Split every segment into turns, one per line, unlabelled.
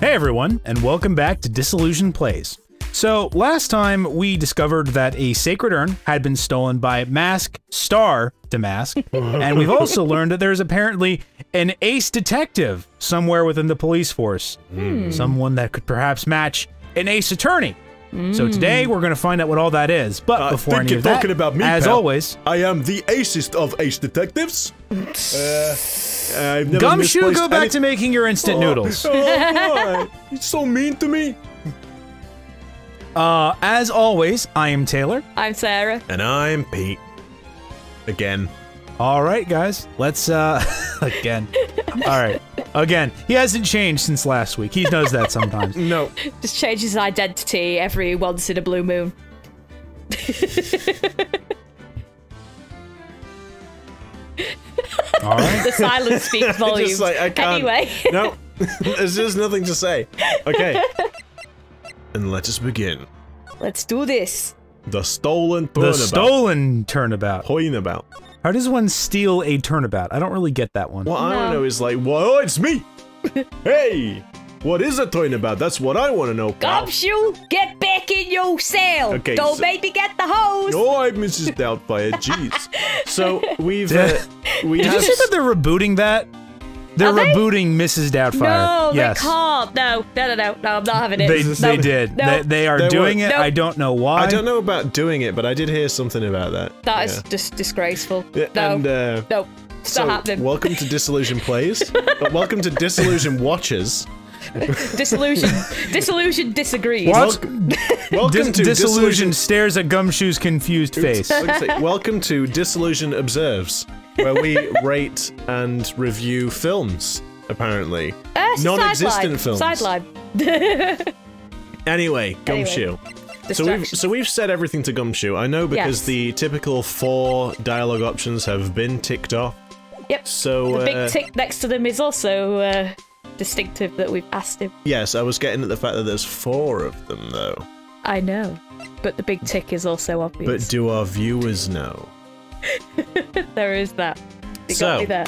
Hey everyone, and welcome back to Disillusioned Plays. So, last time we discovered that a sacred urn had been stolen by Mask DeMasque, and we've also learned that there's apparently an ace detective somewhere within the police force. Someone that could perhaps match an ace attorney. So today we're going to find out what all that is, but before any of that,
about me,
as
pal.
always...
I am the acest of ace detectives. I've never
Gumshoe, go back
any-
to making your instant noodles.
Oh, why? It's so mean to me.
As always, I am Taylor.
I'm Sarah.
And I'm Pete. Again.
Alright, guys. Let's, again. Alright. Again. He hasn't changed since last week. He knows that sometimes.
No.
Just changes his identity every once in a blue moon.
Alright.
The silence speaks volumes.
Just like, I can't.
Anyway.
No. There's just nothing to say. Okay. And let us begin.
Let's do this.
The stolen
The
turnabout.
stolen turnabout.
Turnabout.
How does one steal a turnabout? I don't really get that one.
What I want to
No.
know is like, whoa, it's me! Hey! What is a turnabout? That's what I want to know, pal.
Gumshoe, get back in your cell.
Okay,
Don't
so-
make me get the hose.
Oh, I'm Mrs. Doubtfire. Jeez. So we've we
Did you
have
say that they're rebooting that? They're
Are they?
rebooting Mrs. Doubtfire.
No,
yes.
they can't. No, I'm not having it.
They did.
No.
They are
No.
doing it.
No.
I don't know why.
I don't know about doing it, but I did hear something about that.
That is just disgraceful.
Yeah,
No,
and
no, it's
so
not happening.
welcome to Disillusioned Plays. Welcome to Disillusioned Watchers.
Disillusion disagrees.
What?
Welcome to
Disillusion stares at Gumshoe's confused face.
Welcome to Disillusion Observes, where we rate and review films. Apparently, non-existent films.
Sideline.
Anyway, Gumshoe. So we've said everything to Gumshoe. I know because
Yes.
the typical 4 dialogue options have been ticked off.
Yep.
So
The big tick next to them is also distinctive that we've asked him.
yes, I was getting at the fact that there's 4 of them though.
I know, but the big tick is also
But
obvious.
do our viewers know?
There is that. You
So-
got me there.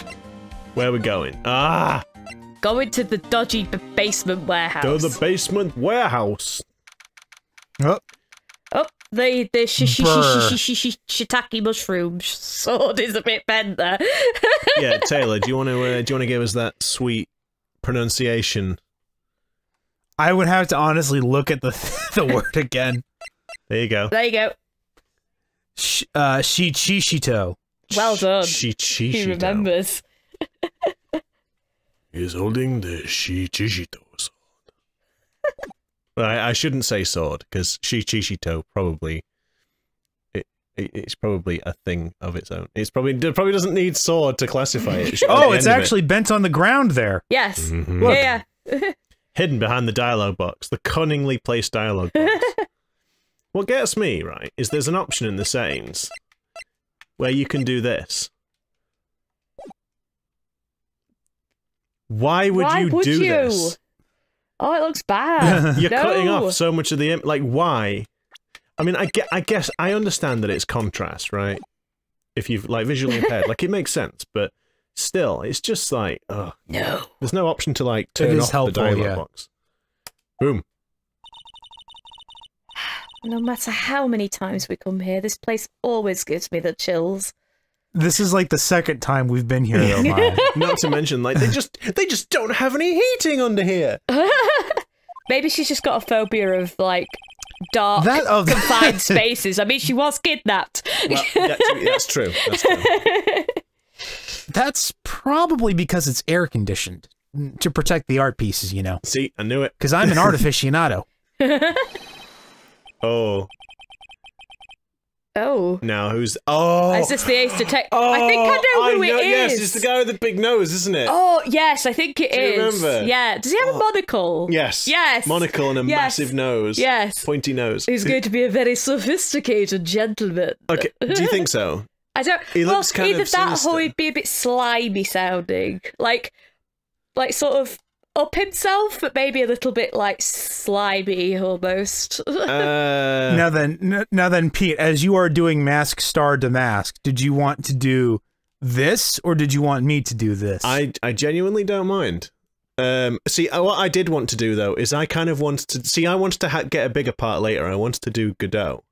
Where are we going? Ah!
Go into the dodgy basement warehouse.
Go to the basement warehouse.
Oh,
Oh, the
Brr.
shiitake mushroom sword is a bit bent there.
Yeah, Taylor, do you want to give us that sweet pronunciation?
I would have to honestly look at the the word again.
There you go.
There you go.
Shichishito.
Well done. He
Shichishito.
remembers.
He's holding the Shichishito sword. Well, I shouldn't say sword, because Shichishito probably... It's probably a thing of its own. It probably doesn't need sword to classify it.
Oh, it's actually bent on the ground there.
Yes.
Mhm.
Yeah.
Hidden behind the dialogue box. The cunningly placed dialogue box. What gets me, right, is there's an option in the settings where you can do this. Why would you do this?
Oh, it looks bad.
You're
No.
cutting off so much of the like. Why? I mean, I guess I understand that it's contrast, right? If you've like visually impaired, like it makes sense, but still, it's just like, oh
No.
there's no option to like turn
is
off
helpful,
the dialogue
yeah.
box. Boom.
No matter how many times we come here, this place always gives me the chills.
This is like the second time we've been here, though, Maya.
Not to mention, like they just don't have any heating under here.
Maybe she's just got a phobia of like dark,
That-
confined spaces. I mean, she was kidnapped.
Well, that's true. That's true.
That's probably because it's air conditioned to protect the art pieces, you know.
See, I knew it.
Because I'm an art aficionado.
Oh,
Oh.
now who's? Oh,
Is this the ace detective?
oh,
I think I know who it is.
Yes, it's the guy with the big nose, isn't it?
Oh, yes, I think it
Do you
is.
remember?
Yeah. Does he have a monocle?
Yes.
Yes.
Monocle and a
Yes.
massive nose.
Yes.
Pointy nose.
He's going to be a very sophisticated gentleman.
Okay, do you think so?
I don't.
He
well,
looks kind
either
of
that
sinister.
or he'd be a bit slimy sounding, like sort of up himself, but maybe a little bit like slimy almost.
Now then, Pete, as you are doing Mask DeMasque, did you want to do this, or did you want me to do this?
I genuinely don't mind. See, what I did want to do, though, is I kind of wanted to... See, I wanted to get a bigger part later. I wanted to do Godot.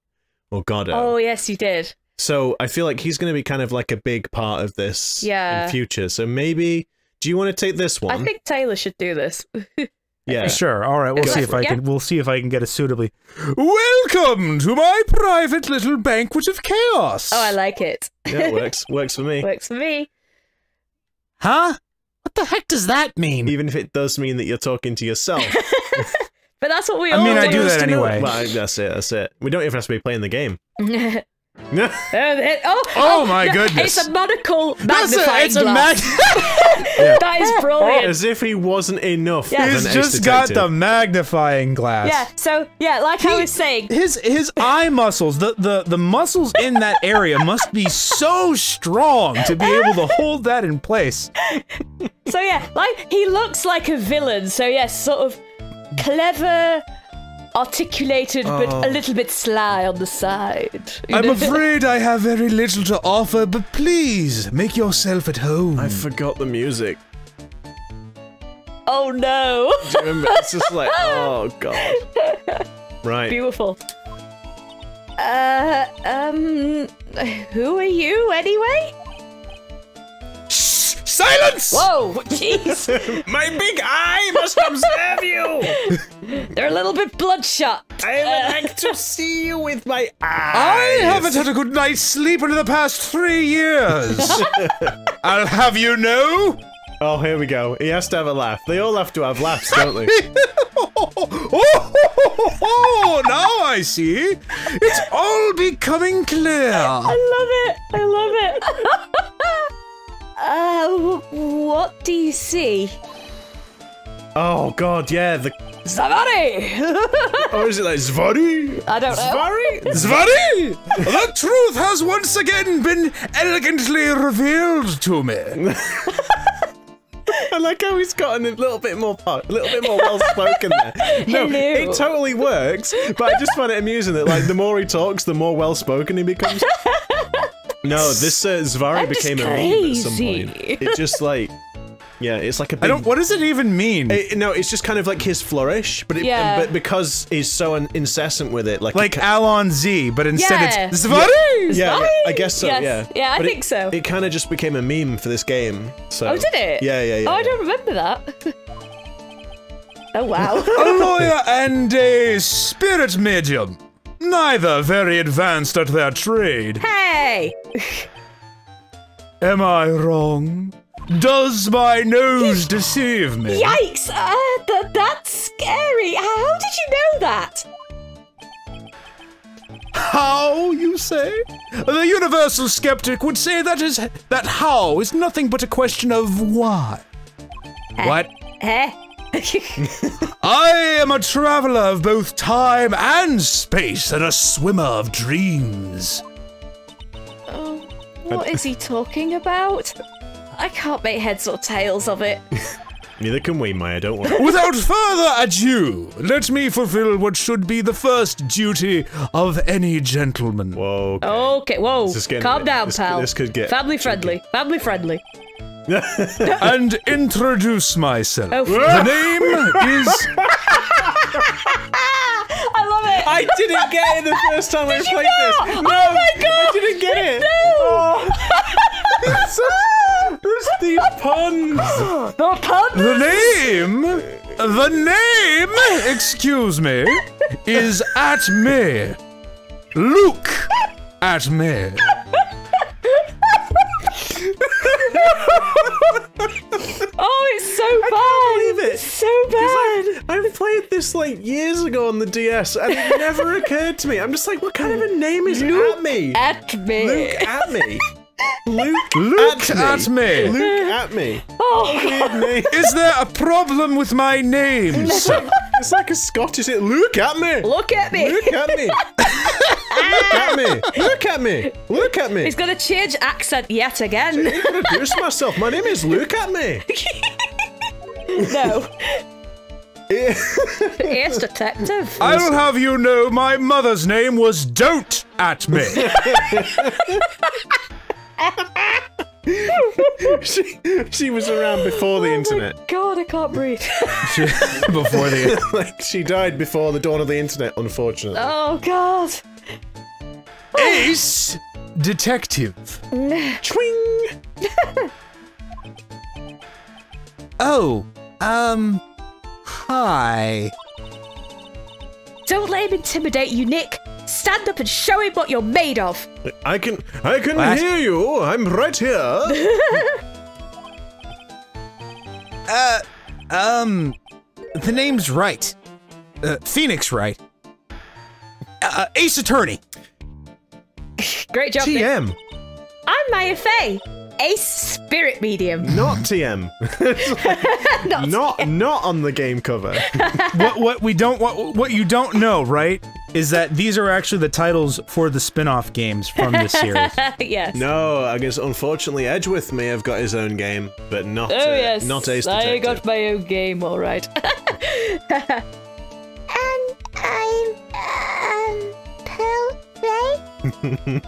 Or Godot.
Oh, yes, you did.
So, I feel like he's going to be kind of like a big part of this in future. So maybe... Do you want to take this one?
I think Taylor should do this.
Yeah.
Sure. All right. We'll see if I can. We'll see if I can get it suitably. Welcome to my private little banquet of chaos.
Oh, I like it.
Yeah, it works. Works for me.
Works for me.
Huh? What the heck does that mean?
Even if it does mean that you're talking to yourself.
But that's what we all do.
I do that anyway.
Well, that's it. That's it. We don't even have to be playing the game.
Oh
my goodness!
It's a monocle magnifying glass. That is brilliant.
As if he wasn't enough.
Yeah.
He's just got the magnifying glass.
Yeah. So like I was saying,
his eye muscles, the muscles in that area must be so strong to be able to hold that in place.
So yeah, like he looks like a villain. So yes, sort of clever. Articulated, but a little bit sly on the side.
I'm afraid I have very little to offer, but please, make yourself at home.
I forgot the music.
Oh no!
Do you remember? It's just like, oh god. Right.
Beautiful. Who are you, anyway?
Silence!
Whoa, jeez!
My big eye must observe you!
They're a little bit bloodshot.
I would like to see you with my eyes.
I haven't had a good night's sleep in the past 3 years. I'll have you know.
Oh, here we go. He has to have a laugh. They all have to have laughs, don't they?
Now I see. It's all becoming clear.
I love it. I love it. What do you see?
Oh god, yeah, the...
Zavari!
Oh, is it like Zvari?
I don't know.
Zvari?
Zvari! The truth has once again been elegantly revealed to me.
I like how he's gotten a little bit more well-spoken there. No,
Hello.
it totally works, but I just find it amusing that, like, the more he talks, the more well-spoken he becomes. No, this Zvari became a meme at some point. It just, like... Yeah, it's like a big...
what does it even mean?
No, it's just kind of like his flourish, but but because he's so incessant with it, like
Alon Z, but instead it's Zvari!
Yeah, I guess so,
yes.
yeah.
Yeah, I think so.
It kind of just became a meme for this game, so...
Oh, did it?
Yeah.
Oh, I don't remember that. Oh, wow.
A lawyer and a spirit medium. Neither very advanced at their trade.
Hey!
Am I wrong? Does my nose deceive me?
Yikes! That's scary. How did you know that?
How, you say? The universal skeptic would say that how is nothing but a question of why. What? I am a traveler of both time and space and a swimmer of dreams.
What is he talking about? I can't make heads or tails of it.
Neither can we, Maya, don't worry.
Without further ado, let me fulfill what should be the first duty of any gentleman.
Whoa.
Okay, whoa. Calm down, pal.
This could get...
Family friendly. Family friendly.
And introduce myself.
Oh,
the name is...
I love it.
I didn't get it the first time I played this. No,
oh my god.
I didn't get it.
No.
There's these puns.
The puns.
The name, excuse me, is Atmey. Luke Atmey.
Oh, it's so bad.
I can't believe it.
It's so bad.
I played this like years ago on the DS, and it never occurred to me. I'm just like, what kind of a name is Atmey?
Atmey.
Luke Atmey. Luke
Atmey.
Luke Atmey.
Oh,
weird name.
Is there a problem with my name, sir?
It's like a Scottish. Look at me.
Look at me.
Look at me. Look at me. Look at me. Look at me.
He's gonna change accent yet again.
Introduce myself. My name is Luke Atmey.
No. It's detective.
I'll have you know my mother's name was Don't Atmey.
She was around before the internet.
Oh God, I can't breathe.
Before the
Like, she died before the dawn of the internet, unfortunately.
Oh God.
Ace Detective.
Chwing!
Oh, hi.
Don't let him intimidate you, Nick. Stand up and show him what you're made of.
I can
What?
hear you. I'm right here.
The name's Wright. Phoenix Wright. Ace Attorney.
Great job, Nick.
TM,
I'm Maya Fey, Ace Spirit Medium.
not TM. Not on the game cover.
What you don't know, right, is that these are actually the titles for the spin-off games from this series.
Yes.
No, I guess unfortunately Edgeworth may have got his own game, but not
Oh yes.
not Ace
I
Detective.
got my own game, all right.
And I'm, Pearl Ray.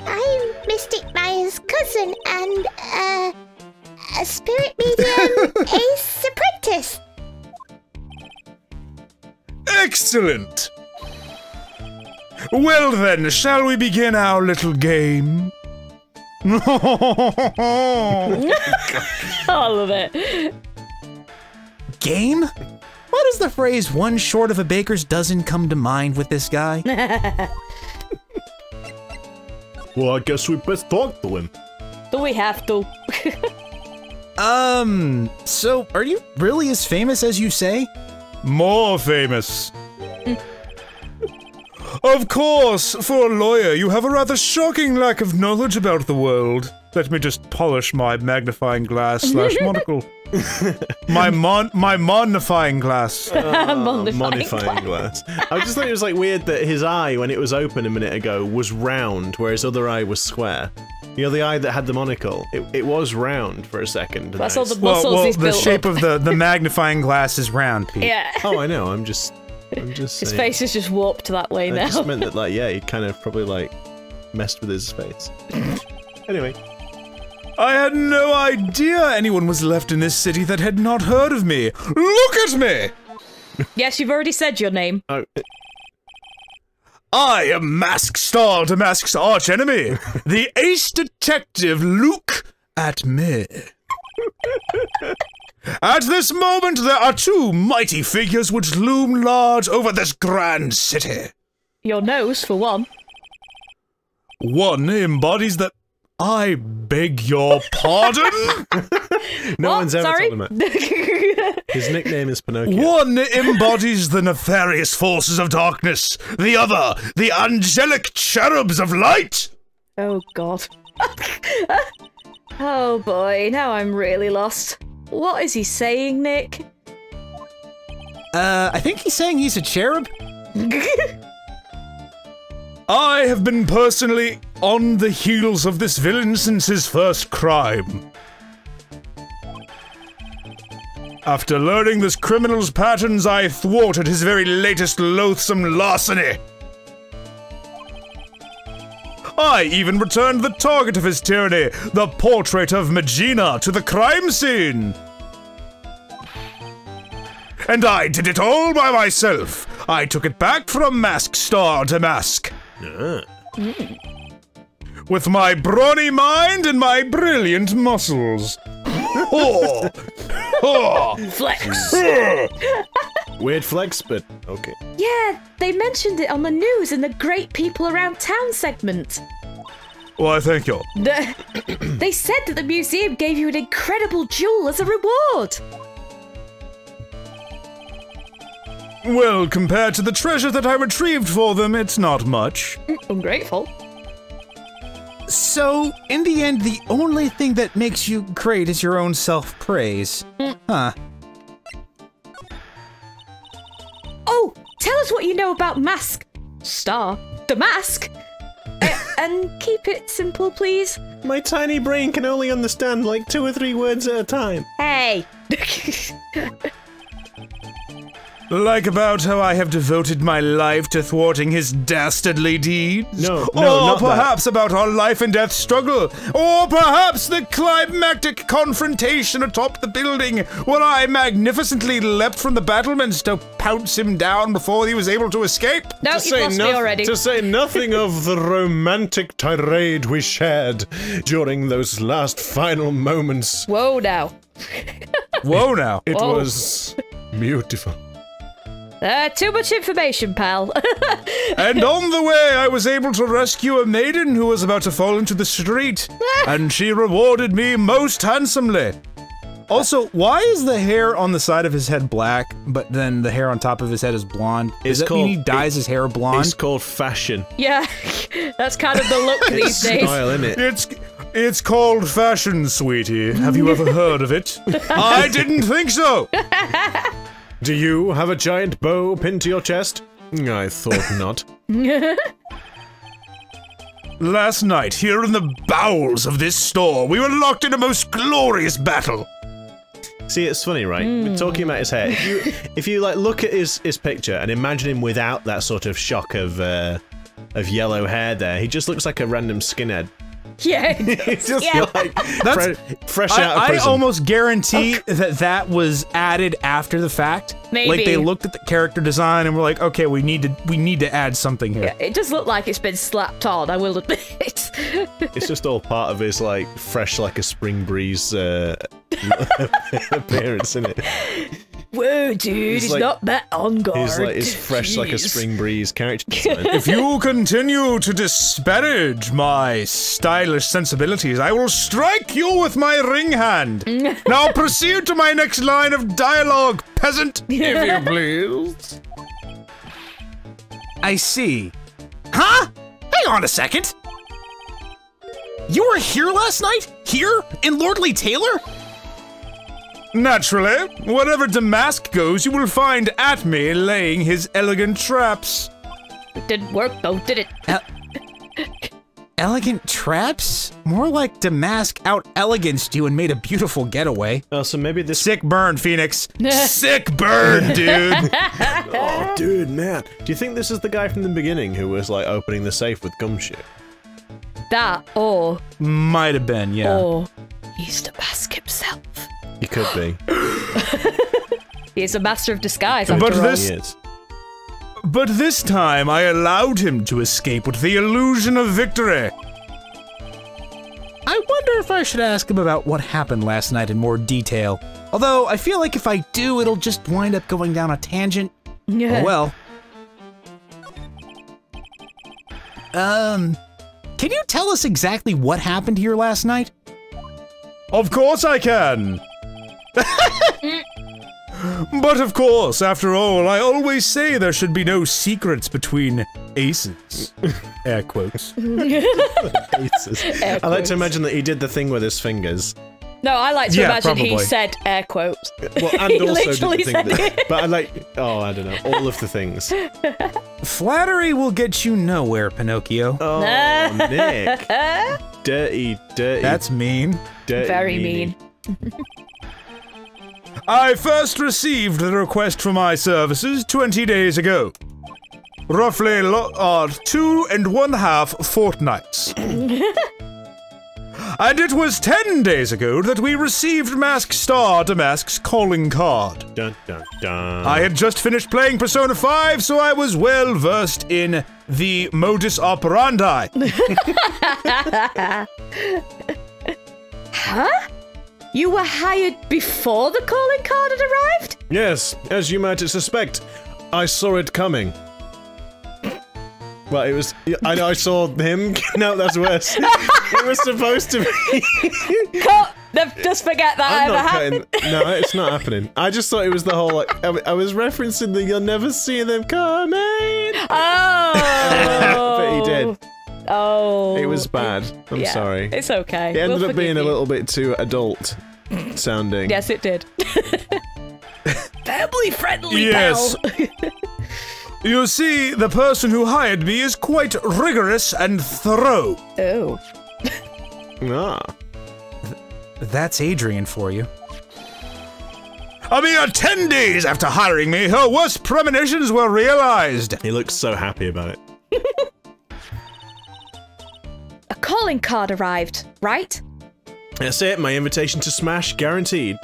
I'm Mystic Maya's cousin and, a spirit medium, Ace Apprentice.
Excellent! Well then, shall we begin our little game?
I love it.
Game? Why does the phrase "one short of a baker's dozen" come to mind with this guy?
Well, I guess we best talk to him.
Do we have to?
So are you really as famous as you say? More famous. Of course, for a lawyer, you have a rather shocking lack of knowledge about the world. Let me just polish my magnifying glass / monocle. my magnifying glass.
Modifying glass. I just thought it was like weird that his eye, when it was open a minute ago, was round, whereas his other eye was square. You know, the eye that had the monocle, it was round for a second.
That's all the
Well,
muscles he's
the
built
shape
up.
of the magnifying glass is round, Pete.
Yeah.
Oh, I know. I'm just
His
saying.
face is just warped that way
I
now.
just meant that, like, yeah, he kind of probably like messed with his face. Anyway.
I had no idea anyone was left in this city that had not heard of me. Look at me!
Yes, you've already said your name.
Oh,
I am Mask DeMasque's archenemy, the ace detective Luke Atmey. At this moment, there are two mighty figures which loom large over this grand city.
Your nose, for one.
One embodies the... I beg your pardon?
no
What?
one's ever
Sorry?
told him that. His nickname is Pinocchio.
One embodies the nefarious forces of darkness, the other, the angelic cherubs of light.
Oh god. Oh boy, now I'm really lost. What is he saying, Nick?
I think he's saying he's a cherub. I have been personally on the heels of this villain since his first crime. After learning this criminal's patterns, I thwarted his very latest loathsome larceny. I even returned the target of his tyranny, the portrait of Megina, to the crime scene. And I did it all by myself. I took it back from Mask DeMasque. With my brawny mind and my brilliant muscles. Oh. Oh.
Flex!
Weird flex, but okay.
Yeah, they mentioned it on the news in the Great People Around Town segment.
Why, thank you.
They said that the museum gave you an incredible jewel as a reward.
Well, compared to the treasure that I retrieved for them, it's not much.
Ungrateful.
So, in the end, the only thing that makes you great is your own self-praise. Huh.
Oh, tell us what you know about Mask DeMasque. And keep it simple, please.
My tiny brain can only understand like 2 or 3 words at a time.
Hey.
Like about how I have devoted my life to thwarting his dastardly deeds?
No,
or
not
perhaps about our life and death struggle? Or perhaps the climactic confrontation atop the building when I magnificently leapt from the battlements to pounce him down before he was able to escape?
No, you've lost me already.
To say nothing of the romantic tirade we shared during those last final moments.
Whoa now.
Whoa now.
It was beautiful.
Too much information, pal.
And on the way, I was able to rescue a maiden who was about to fall into the street, and she rewarded me most handsomely. Also, why is the hair on the side of his head black, but then the hair on top of his head is blonde? Does that mean he dyes his hair blonde?
It's called fashion.
Yeah, that's kind of the look these days.
Style, innit?
It's called fashion, sweetie. Have you ever heard of it? I didn't think so!
Do you have a giant bow pinned to your chest? I thought not.
Last night, here in the bowels of this store, we were locked in a most glorious battle.
See, it's funny, right? We're talking about his hair. If you like look at his picture and imagine him without that sort of shock of yellow hair there, he just looks like a random skinhead.
Yeah,
He's just
yeah.
like fresh out of
I
prison.
almost guarantee that was added after the fact.
Maybe.
Like they looked at the character design and were like, okay, we need to add something here.
Yeah, it does look like it's been slapped on, I will admit.
It's just all part of his like fresh like a spring breeze appearance, isn't it?
Whoa, dude, he's
like-
not that on guard.
He's like it's fresh like a
Jeez.
spring breeze character design.
If you continue to disparage my stylish sensibilities, I will strike you with my ring hand. Now proceed to my next line of dialogue, peasant, if you please. I see. Huh? Hang on a second. You were here last night? Here? In Lordly Taylor? Naturally. Wherever DeMasque goes, you will find Atmey laying his elegant traps.
It didn't work though, did it?
Elegant traps? More like DeMasque out-eleganced you and made a beautiful getaway.
Oh, so maybe this.
Sick burn, Phoenix. Sick burn, dude.
Oh, dude, man. Do you think this is the guy from the beginning who was like opening the safe with gumshoe?
That, or
Might have been, yeah.
he's DeMasque himself.
He could be.
He's a master of disguise,
But
after all.
this-
He is.
But this time, I allowed him to escape with the illusion of victory. I wonder if I should ask him about what happened last night in more detail. Although, I feel like if I do, it'll just wind up going down a tangent.
Yeah.
Oh well. Can you tell us exactly what happened here last night? Of course I can! But of course, after all, I always say there should be no secrets between aces. Air quotes.
Aces.
Air
I like
quotes.
to imagine that he did the thing with his fingers.
No, I like to
Yeah,
imagine he
probably.
said air quotes.
Well, and
He
also did
literally
the thing
said
that, but I like, oh, I don't know, all of the things.
Flattery will get you nowhere, Pinocchio.
Oh, Nick. Dirty.
That's mean.
Dirty
Very
meanie.
mean.
I first received the request for my services 20 days ago. Roughly 2½ fortnights. And it was 10 days ago that we received Mask DeMasque's calling card.
Dun, dun, dun.
I had just finished playing Persona 5, so I was well versed in the modus operandi.
Huh? You were hired before the calling card had arrived?
Yes, as you might suspect, I saw it coming. Well, it was. I saw him. No, that's worse. It was supposed to be.
Cut! Just forget that
I'm
ever
not
happened.
cutting. No, it's not happening. I just thought it was the whole. Like, I was referencing the "you'll never see them coming."
Oh!
But he did.
Oh.
It was bad. I'm
Yeah,
sorry.
It's okay.
It ended
We'll
up being
forgive
a
you.
little bit too adult sounding.
Yes, it did. Family friendly,
Yes.
pal.
You see, the person who hired me is quite rigorous and thorough.
Oh.
Ah.
That's Adrian for you. A mere 10 days after hiring me, her worst premonitions were realized.
He looks so happy about it.
A calling card arrived, right?
That's it, my invitation to smash guaranteed.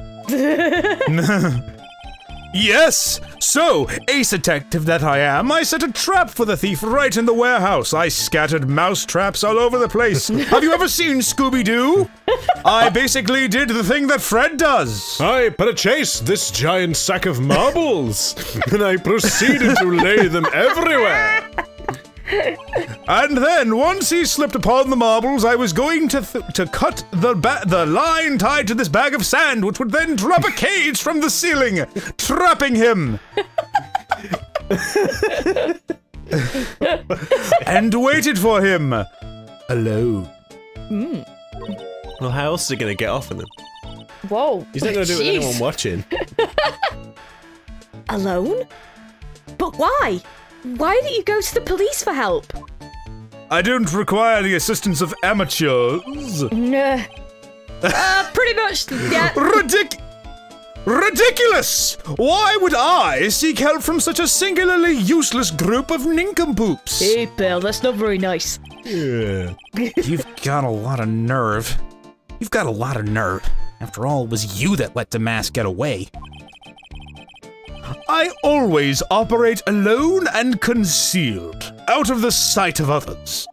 Yes! So, ace detective that I am, I set a trap for the thief right in the warehouse. I scattered mouse traps all over the place. Have you ever seen Scooby-Doo? I basically did the thing that Fred does.
I purchased this giant sack of marbles, and I proceeded to lay them everywhere.
And then, once he slipped upon the marbles, I was going to cut the line tied to this bag of sand, which would then drop a cage from the ceiling, trapping him. And waited for him, alone.
Well, how else is he gonna get off of them?
Whoa.
He's not gonna do it with anyone watching.
Alone? But why? Why didn't you go to the police for help?
I don't require the assistance of amateurs.
Nah. Pretty much, yeah.
Ridiculous! Why would I seek help from such a singularly useless group of nincompoops?
Hey, Bill, that's not very nice.
Yeah.
You've got a lot of nerve. You've got a lot of nerve. After all, it was you that let DeMasque get away. I always operate alone and concealed, out of the sight of others.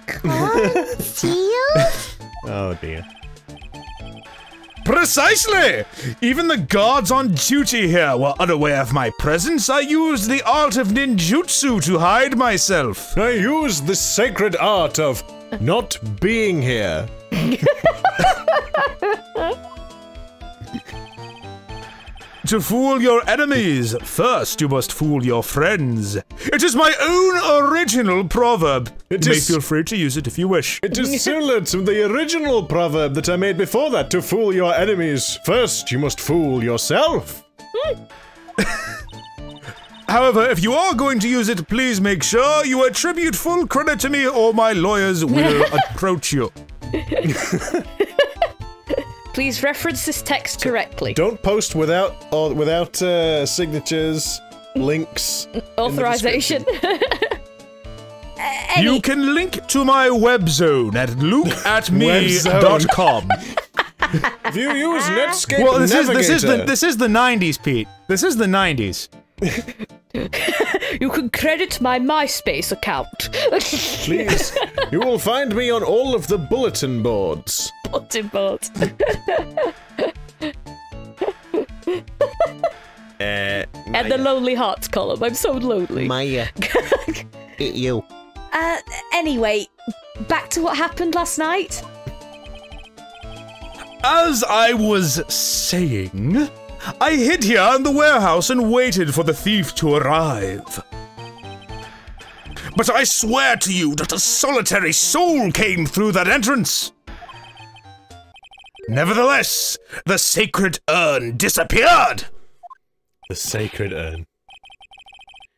Concealed?
Oh dear.
Precisely! Even the guards on duty here were unaware of my presence. I used the art of ninjutsu to hide myself.
I used the sacred art of not being here.
To fool your enemies, first you must fool your friends. It is my own original proverb. You may feel free to use it if you wish.
It is similar to the original proverb that I made before that. To fool your enemies, first you must fool yourself.
However, if you are going to use it, please make sure you attribute full credit to me or my lawyers will approach you.
Please reference this text correctly.
Don't post without signatures, links,
authorization.
You can link to my web zone at lukeatmey.com.
If you use Netscape
Well, this
Navigator.
is the 90s, Pete. This is the 90s.
You can credit my MySpace account.
Please, you will find me on all of the bulletin boards.
Bulletin boards. And the Lonely Hearts column. I'm so lonely.
Maya. You.
Anyway, back to what happened last night.
As I was saying, I hid here in the warehouse and waited for the thief to arrive. But I swear to you that a solitary soul came through that entrance. Nevertheless, the sacred urn disappeared.
The sacred urn.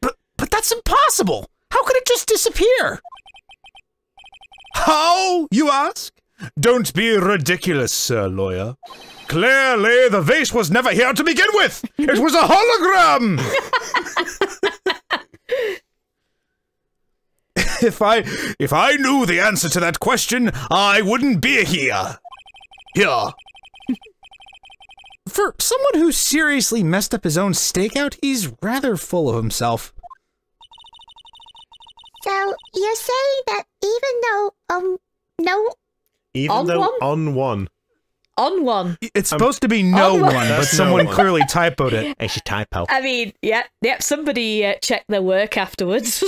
But that's impossible. How could it just disappear? How, you ask? Don't be ridiculous, sir lawyer. Clearly, the vase was never here to begin with! It was a hologram! If I knew the answer to that question, I wouldn't be here. Here. For someone who seriously messed up his own stakeout, he's rather full of himself.
So, you're saying that even though,
On one.
It's supposed to be no one, but someone clearly typoed it.
It's a typo.
I mean, yep, somebody checked their work afterwards.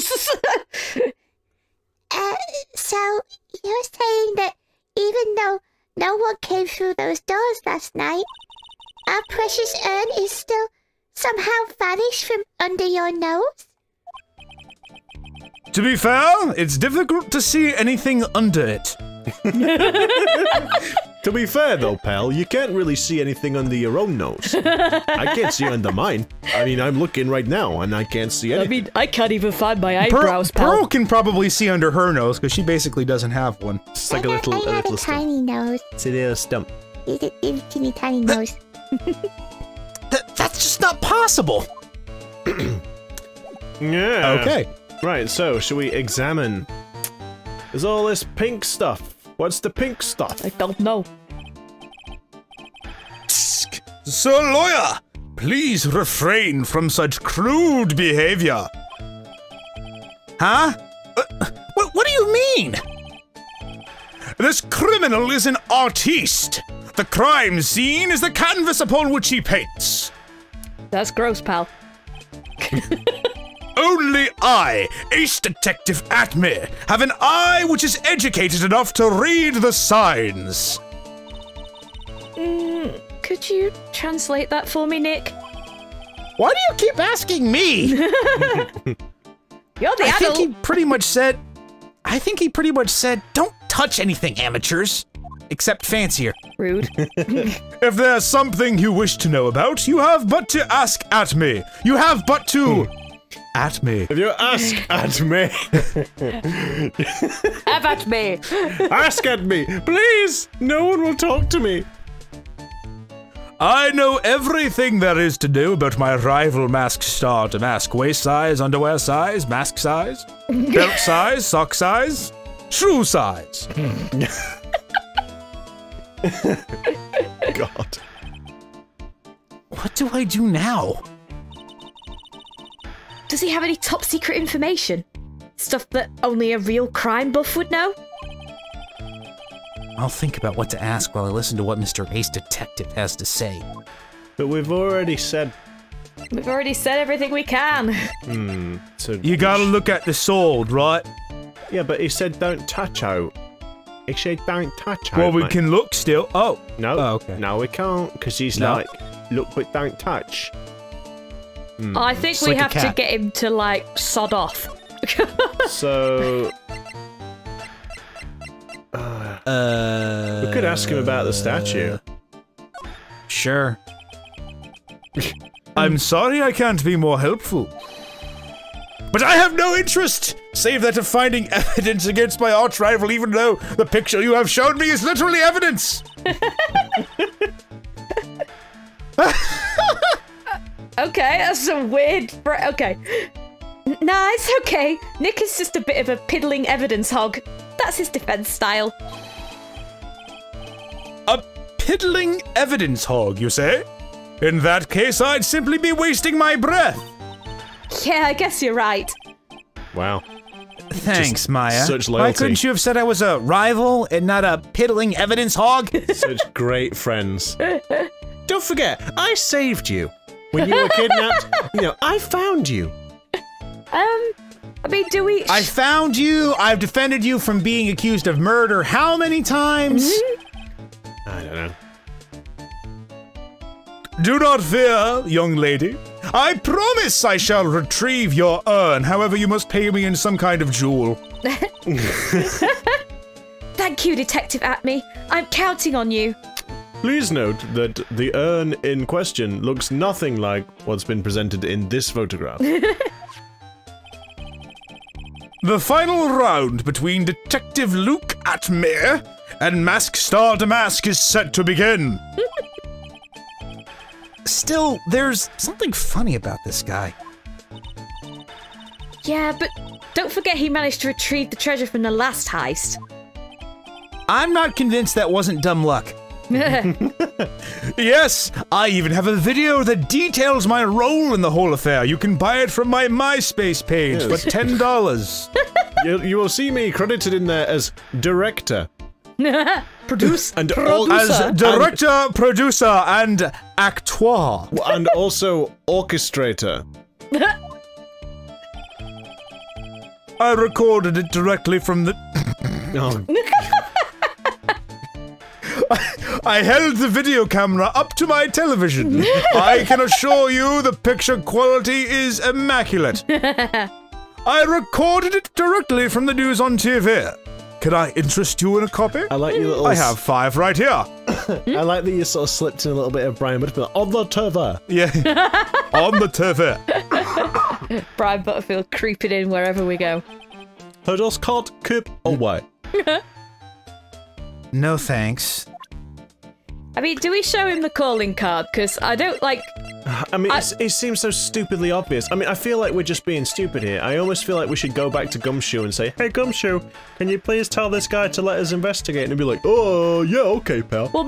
so you're saying that even though no one came through those doors last night, our precious urn is still somehow vanished from under your nose?
To be fair, it's difficult to see anything under it.
To be fair though, pal, you can't really see anything under your own nose. I can't see under mine. I mean, I'm looking right now and I can't see anything.
I mean, I can't even find my eyebrows, pal.
Pearl can probably see under her nose because she basically doesn't have one.
It's like
I have a
little stump.
tiny nose.
It's a little stump.
He's a teeny tiny nose.
That's just not possible.
Yeah.
Okay.
Right, so, shall we examine? There's all this pink stuff. What's the pink stuff?
I don't know.
Sir Lawyer, please refrain from such crude behavior. Huh? What do you mean? This criminal is an artiste. The crime scene is the canvas upon which he paints.
That's gross, pal.
Only I, Ace Detective Atmey, have an eye which is educated enough to read the signs.
Could you translate that for me, Nick?
Why do you keep asking me?
You're the
I
adult.
think he pretty much said, don't touch anything, amateurs. Except fancier.
Rude.
If there's something you wish to know about, you have but to ask Atmey. You have but to... Atmey.
If you ask at me,
Have at me.
ask at me, please. No one will talk to me.
I know everything there is to know about my rival mask star DeMasque. Waist size, underwear size, mask size, belt size, sock size, shoe size.
God.
What do I do now?
Does he have any top secret information? Stuff that only a real crime buff would know?
I'll think about what to ask while I listen to what Mr. Ace Detective has to say.
But we've already said...
We've already said everything we can.
So
You gotta look at the sword, right?
Yeah, but he said don't touch out. He said don't touch out,
Well, we
mate.
can look still. Oh.
No,
Oh, okay.
no, we can't, because he's
No.
like, look but don't touch.
I think
It's
we
like a
have to
cat.
get him to, like, sod off.
So... we could ask him about the statue.
Sure. I'm sorry I can't be more helpful. But I have no interest, save that of finding evidence against my arch rival, even though the picture you have shown me is literally evidence.
Okay, that's a weird... Okay. Nah, it's okay. Nick is just a bit of a piddling evidence hog. That's his defense style.
A piddling evidence hog, you say? In that case, I'd simply be wasting my breath.
Yeah, I guess you're right.
Wow.
Thanks, Maya.
such
Why
loyalty.
couldn't you have said I was a rival and not a piddling evidence hog?
Such great friends. Don't forget, I saved you. When you were kidnapped, you know, I found you.
I mean, do we...
I found you. I've defended you from being accused of murder how many times?
I don't know.
Do not fear, young lady. I promise I shall retrieve your urn. However, you must pay me in some kind of jewel.
Thank you, Detective Atmey. I'm counting on you.
Please note that the urn in question looks nothing like what's been presented in this photograph.
The final round between Detective Luke Atmey and Mask Star DeMasque is set to begin. Still, there's something funny about this guy.
Yeah, but don't forget he managed to retrieve the treasure from the last heist.
I'm not convinced that wasn't dumb luck. Yes, I even have a video that details my role in the whole affair. You can buy it from my MySpace page for $10.
You will see me credited in there as director.
Produce
And
As director, producer, and actor.
and also orchestrator.
I recorded it directly from the...
Oh,
I held the video camera up to my television. I can assure you the picture quality is immaculate. I recorded it directly from the news on TV. Can I interest you in a copy?
I like your little.
I have 5 right here.
I like that you sort of slipped in a little bit of Brian Butterfield on the TV.
Yeah. On the TV.
Brian Butterfield creeping in wherever we go.
I just can't keep away.
No thanks.
I mean, do we show him the calling card? Because I don't like...
I mean, it seems so stupidly obvious. I mean, I feel like we're just being stupid here. I almost feel like we should go back to Gumshoe and say, "Hey, Gumshoe, can you please tell this guy to let us investigate?" And he'd be like, "Oh, yeah, okay, pal."
Well,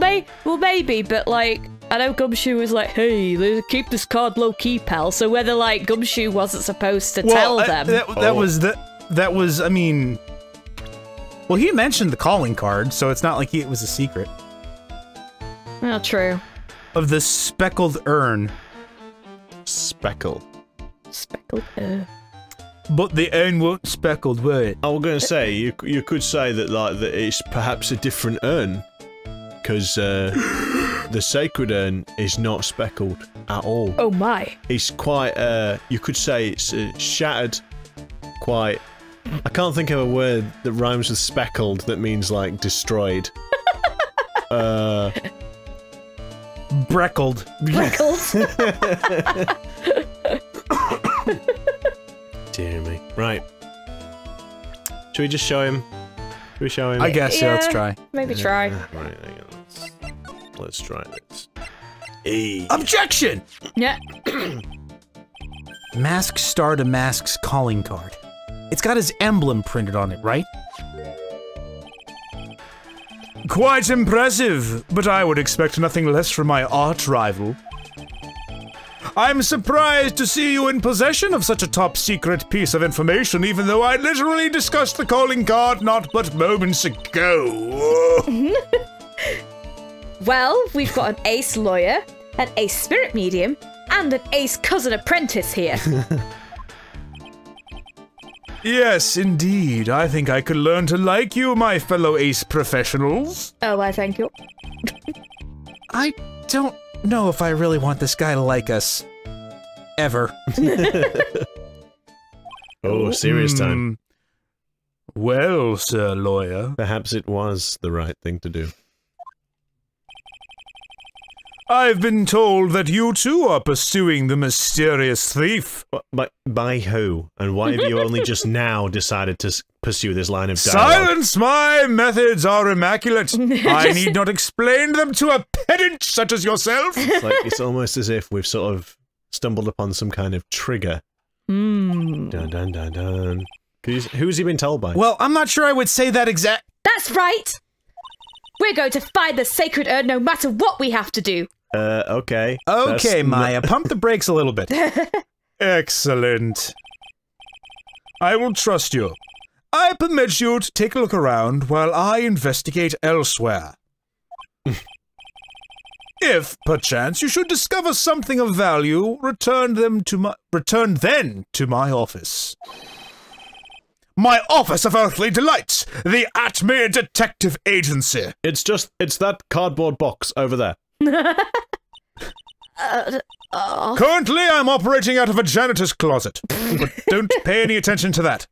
maybe, but like, I know Gumshoe was like, "Hey, keep this card low key, pal." So whether like Gumshoe wasn't supposed to tell them.
That was. I mean, well, he mentioned the calling card, so it's not like it was a secret.
Oh, true.
Of the speckled urn.
Speckled
urn.
But the urn won't speckled, will it?
I was gonna say, you could say that, like, that it's perhaps a different urn. Because, the sacred urn is not speckled at all.
Oh my.
It's quite, you could say it's shattered, quite... I can't think of a word that rhymes with speckled that means, like, destroyed.
Breckled.
Dear me. Right. Should we just show him? Should we show him?
I guess, yeah, let's try.
Maybe try.
Right, hang on. Let's try this. Hey.
Objection!
Yeah.
Mask DeMasque's calling card. It's got his emblem printed on it, right? Quite impressive, but I would expect nothing less from my arch rival. I'm surprised to see you in possession of such a top-secret piece of information, even though I literally discussed the calling card not but moments ago.
Well, we've got an ace lawyer, an ace spirit medium, and an ace cousin apprentice here.
Yes, indeed. I think I could learn to like you, my fellow ace professionals.
Oh, I thank you.
I don't know if I really want this guy to like us. Ever.
Oh, serious time.
Well, sir lawyer.
Perhaps it was the right thing to do.
I've been told that you too are pursuing the mysterious thief.
By who? And why have you only just now decided to pursue this line of dialogue?
Silence! My methods are immaculate. I need not explain them to a pedant such as yourself.
It's almost as if we've sort of stumbled upon some kind of trigger. Dun dun dun dun. Who's he been told by?
Well, I'm not sure I would say that exact-
That's right! We're going to find the sacred urn no matter what we have to do.
Okay.
Okay, Maya, pump the brakes a little bit. Excellent. I will trust you. I permit you to take a look around while I investigate elsewhere. If, perchance, you should discover something of value, return then to my office. My Office of Earthly Delights, the Atmey Detective Agency.
It's that cardboard box over there.
Currently, I'm operating out of a janitor's closet, but don't pay any attention to that.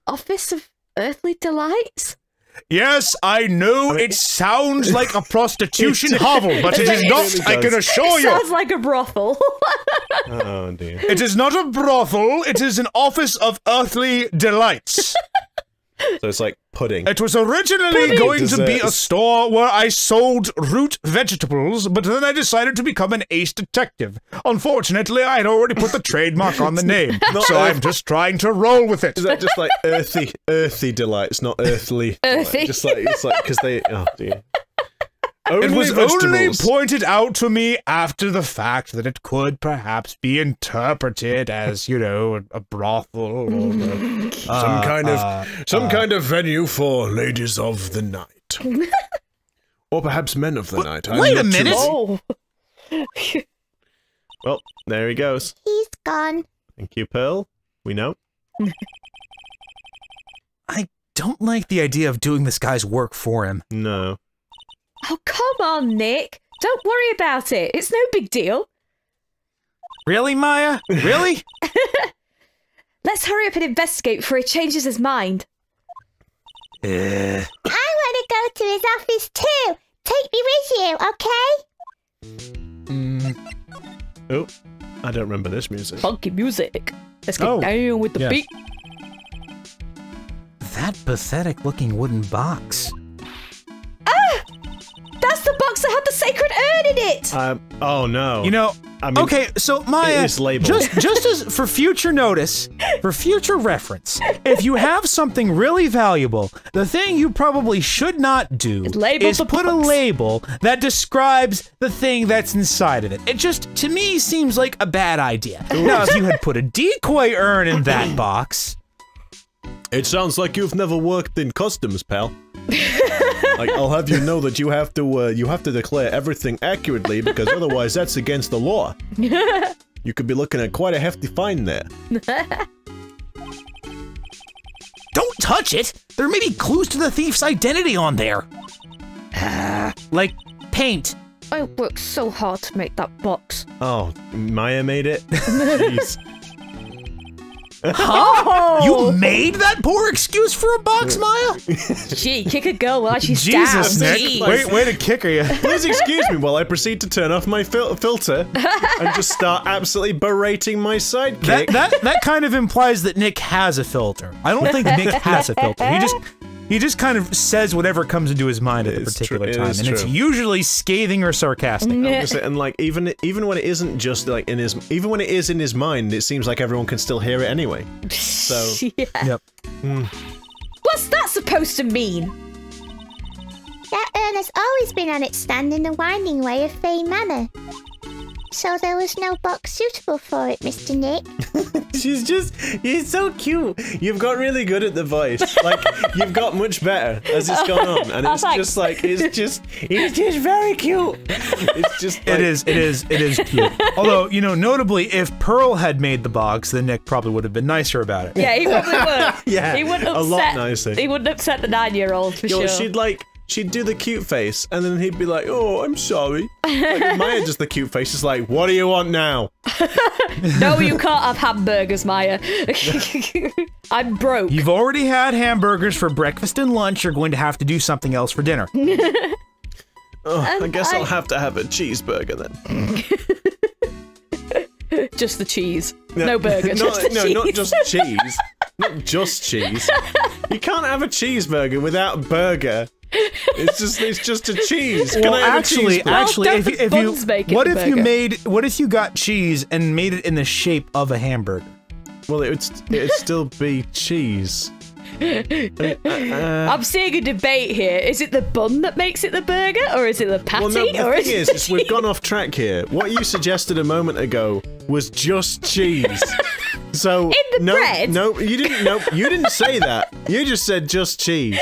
Office of Earthly Delights?
Yes, I know it sounds like a prostitution hovel, but it is not, I can assure you.
It sounds like a brothel.
Oh dear.
It is not a brothel, it is an Office of Earthly Delights.
So it's like pudding.
It was originally going to be a store where I sold root vegetables, but then I decided to become an ace detective. Unfortunately, I had already put the trademark on the name, so I'm just trying to roll with it.
Is that just like earthy delights, not earthly?
Earthy.
Just like, it's like, because they, oh dear.
It was only pointed out to me after the fact that it could perhaps be interpreted as, you know, a brothel or
some kind of venue for ladies of the night, or perhaps men of the night.
Wait a minute!
Oh.
Well, there he goes.
He's gone.
Thank you, Pearl. We know.
I don't like the idea of doing this guy's work for him.
No.
Oh, come on, Nick. Don't worry about it. It's no big deal.
Really, Maya? Really?
Let's hurry up and investigate before he changes his mind.
I want to go to his office too. Take me with you, okay?
Oh, I don't remember this music.
Funky music. Let's get down with the beat.
That pathetic-looking wooden box.
it!
Oh no.
You know,
I mean,
okay, so Maya,
it is labeled.
just as for future notice, for future reference, if you have something really valuable, the thing you probably should not do
Label
is
the
put a
box.
label that describes the thing that's inside of it. It just, to me, seems like a bad idea. Now, if you had put a decoy urn in that box...
It sounds like you've never worked in customs, pal. Like, I'll have you know that you have to declare everything accurately because otherwise that's against the law. You could be looking at quite a hefty fine there.
Don't touch it! There may be clues to the thief's identity on there. Like paint.
I worked so hard to make that box.
Oh, Maya made it? Jeez.
Huh? You made that poor excuse for a box, Maya?
Gee, kick a girl while she's
Jesus,
down.
Nick.
Jeez.
Way to kick her, you.
Please excuse me while I proceed to turn off my filter and just start absolutely berating my sidekick.
That kind of implies that Nick has a filter. I don't think Nick has a filter. He just kind of says whatever comes into his mind at the particular time, and it's usually scathing or sarcastic.
And like even when it isn't just like in his, even when it is in his mind, it seems like everyone can still hear it anyway. So
Yeah.
Yep.
What's that supposed to mean?
That urn has always been on its stand in the winding way of Fay Manor. So there was no box suitable for it, Mr. Nick.
he's so cute. You've got really good at the voice. Like, you've got much better as it's gone on. And it's just like, he's just very cute. It's just like,
It is cute. Although, you know, notably, if Pearl had made the box, then Nick probably would have been nicer about it.
Yeah, he probably would.
Yeah,
he wouldn't upset,
a lot nicer.
He wouldn't upset the 9-year-old for sure.
She'd do the cute face, and then he'd be like, "Oh, I'm sorry." Like, Maya does the cute face. Is like, "What do you want now?"
No, you can't have hamburgers, Maya. I'm broke.
You've already had hamburgers for breakfast and lunch. You're going to have to do something else for dinner.
I guess I'll have to have a cheeseburger then.
Just the cheese. No burger, just the cheese.
Not just cheese. Not just cheese. You can't have a cheeseburger without burger. It's just a cheese. Can I have a cheeseburger?
what if you got cheese and made it in the shape of a hamburger?
Well, it'd still be cheese.
I'm seeing a debate here. Is it the bun that makes it the burger, or is it the patty?
Well, no, the thing is, we've gone off track here. What you suggested a moment ago was just cheese. So
bread?
No, you didn't. No, you didn't say that. You just said just cheese.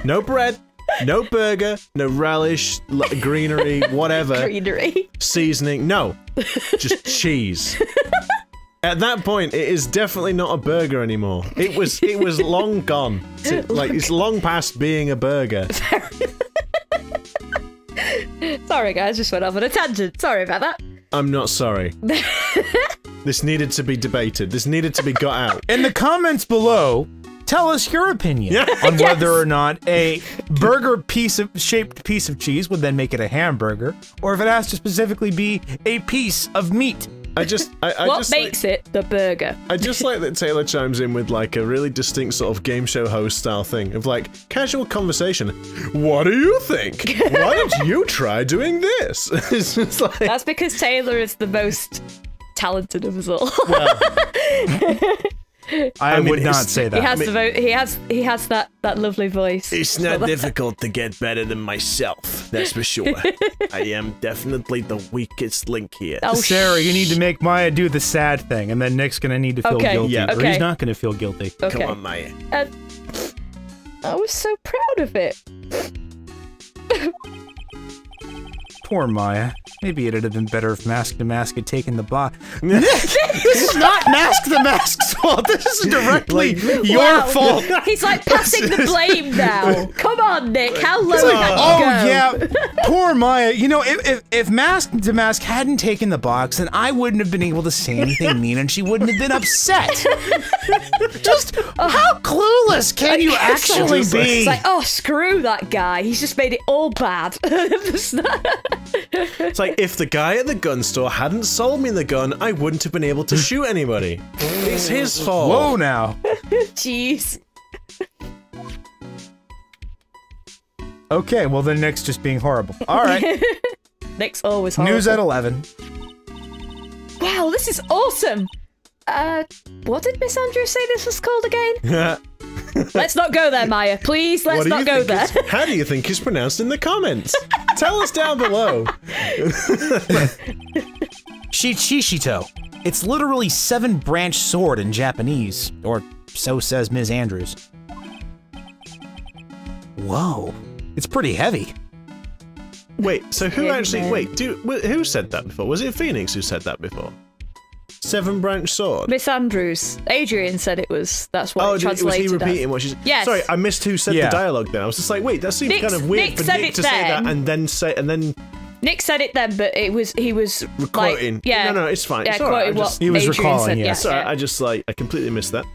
No bread, no burger, no relish, greenery, whatever.
Greenery.
Seasoning. No, just cheese. At that point, it is definitely not a burger anymore. It was long gone. It's long past being a burger.
Sorry, guys, just went off on a tangent. Sorry about that.
I'm not sorry. This needed to be debated. This needed to be got out.
In the comments below, tell us your opinion on
Yes.
whether or not a burger shaped piece of cheese would then make it a hamburger, or if it has to specifically be a piece of meat.
What makes it the burger?
I just like that Taylor chimes in with like a really distinct sort of game show host style thing of like casual conversation. What do you think? Why don't you try doing this? It's just like,
That's because Taylor is the most talented of us all.
I would not say that.
He has he has that lovely voice.
it's not difficult to get better than myself, that's for sure. I am definitely the weakest link here.
Oh,
Sarah, you need to make Maya do the sad thing, and then Nick's gonna need to feel guilty.
Yeah.
Or he's not gonna feel guilty.
Okay.
Come on, Maya.
I was so proud of it.
Poor Maya. Maybe it'd have been better if Mask DeMasque had taken the box. Nick! This is not Mask DeMasque's fault! This is directly your fault!
He's like passing the blame now. Come on, Nick. How low can you go?
Yeah, poor Maya. You know, if Mask DeMasque hadn't taken the box, then I wouldn't have been able to say anything mean, and she wouldn't have been upset. Just how clueless can you actually be?
It's like, oh, screw that guy. He's just made it all bad.
It's like, if the guy at the gun store hadn't sold me the gun, I wouldn't have been able to shoot anybody. It's his fault.
Whoa now.
Jeez.
Okay, well then Nick's just being horrible. Alright.
Nick's always horrible.
News at 11.
Wow, this is awesome! What did Miss Andrews say this was called again? Let's not go there, Maya. Please, let's not go there.
How do you think it's pronounced in the comments? Tell us down below.
Shichishito. It's literally 7-branch sword in Japanese, or so says Ms. Andrews. Whoa, it's pretty heavy.
Wait, so who actually? Wait, who said that before? Was it Phoenix who said that before? 7-branch sword.
Miss Andrews. Adrian said it was. That's what it translated.
Was he repeating what she said?
Yes.
Sorry, I missed who said the dialogue. Then I was just like, wait, that seems kind of weird for Nick to say that and then.
Nick said it then, but he was
quoting.
Like, yeah,
no, it's fine.
Yeah,
it's all right.
He was
Adrian
recalling.
Said,
Yeah,
sorry, I completely missed that.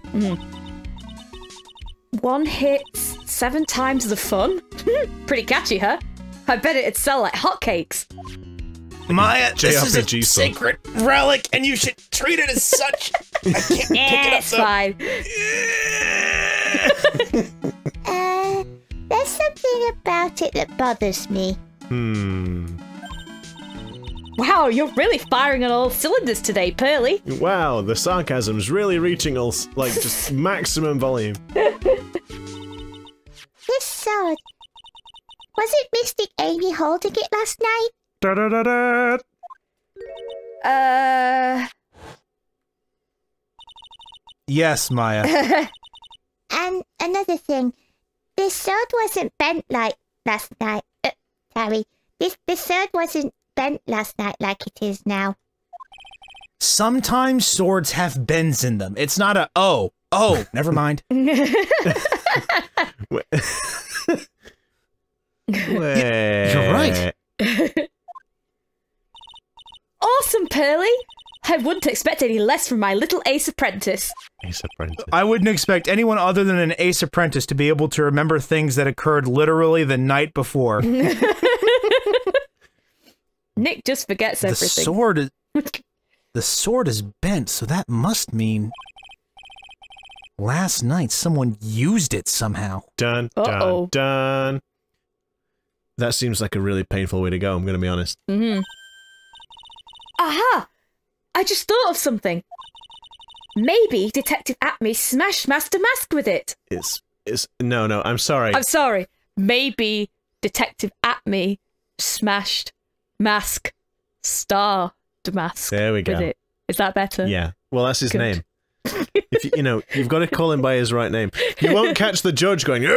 One hit, 7 times the fun. Pretty catchy, huh? I bet it'd sell like hotcakes.
Maya, this is a
JRPG
sacred relic, and you should treat it as such. I can't pick it up.
It's fine.
There's something about it that bothers me.
Wow, you're really firing on all cylinders today, Pearly.
Wow, the sarcasm's really reaching all like just maximum volume.
This sword. Was it Mystic Amy holding it last night?
Da da da da.
Yes, Maya.
And another thing, this sword wasn't bent like last night. Sorry, this sword wasn't bent last night like it is now.
Sometimes swords have bends in them. It's not a oh, never mind. You're right.
Awesome, Pearly. I wouldn't expect any less from my little ace apprentice.
Ace Apprentice.
I wouldn't expect anyone other than an ace apprentice to be able to remember things that occurred literally the night before.
Nick just forgets everything.
The sword is bent, so that must mean last night someone used it somehow.
Dun dun dun. That seems like a really painful way to go, I'm gonna be honest.
Aha! I just thought of something. Maybe Detective Atmey smashed Mask DeMasque with it.
No, I'm sorry.
I'm sorry. Maybe Detective Atmey smashed Mask DeMasque.
There we go.
With it. Is that better?
Yeah. Well, that's his name. If you've got to call him by his right name. You won't catch the judge going, yeah,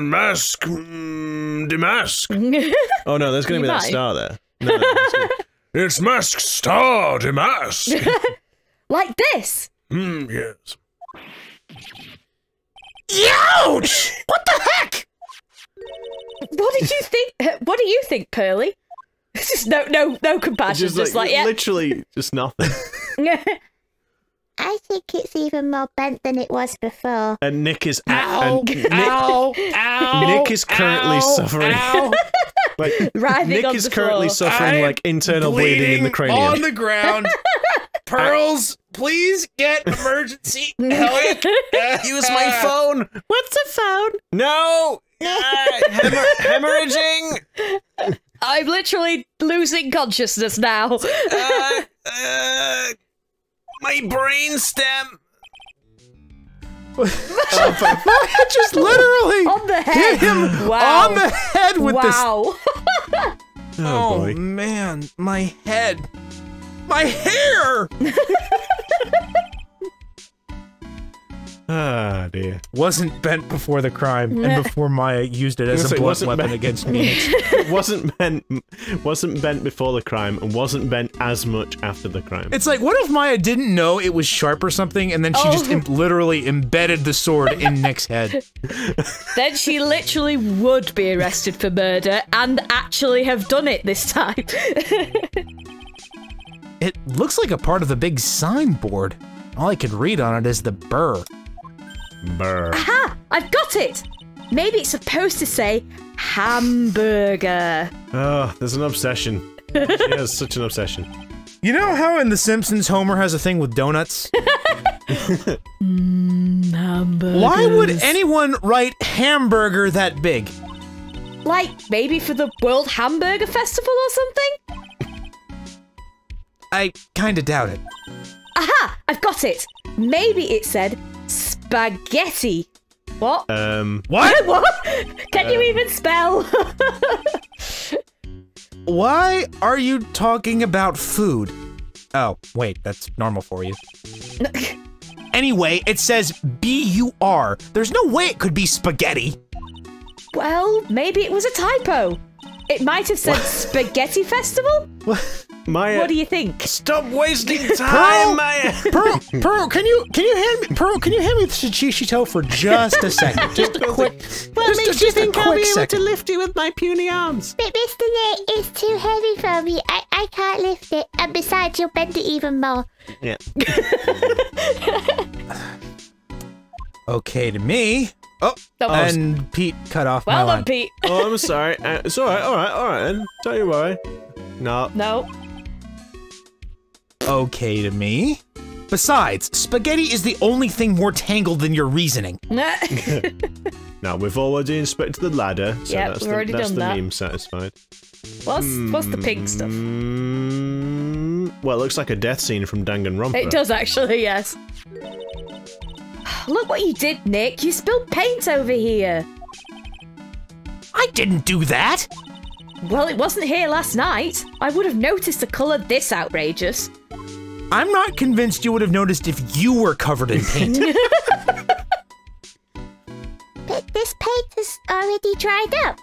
Mask DeMasque. Oh no, there's going to be that star there. No, it's Mask DeMasque.
Like this.
Yes.
Ouch! What the heck?
What did you think? What do you think, Pearly? Just no compassion. Just like yeah.
Literally, just nothing.
I think it's even more bent than it was before.
And Nick is
Nick
is currently suffering. Like Nick is currently suffering like internal bleeding in the cranium.
On the ground. Pearls, please get emergency help.
Use my phone. What's a phone? No. Hemorrhaging.
I'm literally losing consciousness now.
My brain stem. Just literally
on the head.
Hit him on the head with this.
Wow.
Oh boy.
Man, my head. My hair!
Ah, dear.
Wasn't bent before the crime, and before Maya used it as a blunt weapon against Phoenix.
It wasn't bent before the crime, and wasn't bent as much after the crime.
It's like, what if Maya didn't know it was sharp or something, and then she just literally embedded the sword in Nick's head?
Then she literally would be arrested for murder, and actually have done it this time.
It looks like a part of the big signboard. All I could read on it is the burr.
Burr.
Aha! I've got it! Maybe it's supposed to say hamburger.
Oh, there's an obsession. She has such an obsession.
You know how in The Simpsons Homer has a thing with donuts?
Hamburgers.
Why would anyone write hamburger that big?
Like, maybe for the World Hamburger Festival or something?
I kinda doubt it.
Aha! I've got it! Maybe it said spaghetti. What?
What?
What? Can you even spell?
Why are you talking about food? Oh, wait, that's normal for you. Anyway, it says B-U-R. There's no way it could be spaghetti.
Well, maybe it was a typo. It might have said Spaghetti Festival?
Maya,
what do you think?
Stop wasting time, Maya!
Pearl, can you hand me the Shichito for just a second? Just a quick.
Well, it makes you think I'll be able to lift you with my puny arms.
But Mr. Nick, it's too heavy for me. I can't lift it. And besides, you'll bend it even more.
Yeah.
Okay to me. Oh, and Pete cut off my
Well
line.
done, Pete.
Oh, I'm sorry. It's alright, then. Don't you worry. No.
No.
Okay to me. Besides, spaghetti is the only thing more tangled than your reasoning.
Now, we've already inspected the ladder, so
Yep,
that's
we've
the,
already
that's
done
the
that.
meme satisfied.
What's the pink stuff?
Well, it looks like a death scene from Danganronpa.
It does actually, yes. Look what you did, Nick. You spilled paint over here.
I didn't do that.
Well, it wasn't here last night. I would have noticed a colour this outrageous.
I'm not convinced you would have noticed if you were covered in paint.
But this paint has already dried up.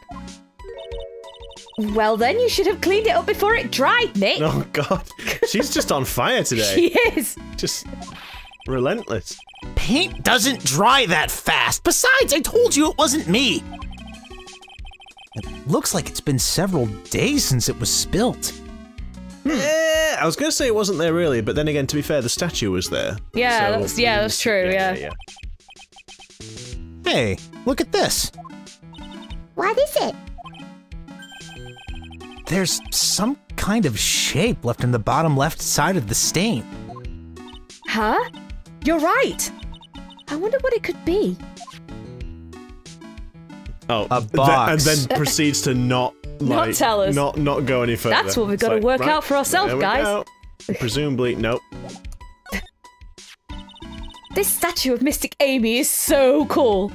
Well, then you should have cleaned it up before it dried, Nick.
Oh, God. She's just on fire today.
She is.
Just relentless.
Paint doesn't dry that fast. Besides, I told you it wasn't me. It looks like it's been several days since it was spilt.
I was going to say it wasn't there really, but then again, to be fair, the statue was there.
Yeah,
So,
that's true, yeah.
Hey, look at this.
What is it?
There's some kind of shape left in the bottom left side of the stain.
Huh? You're right. I wonder what it could be.
Oh,
A box.
and then proceeds to not
tell us.
Not go any further.
That's what we've
It's
got to
like,
work
right,
out for ourselves,
there we
guys.
go. Presumably, nope.
This statue of Mystic Amy is so cool.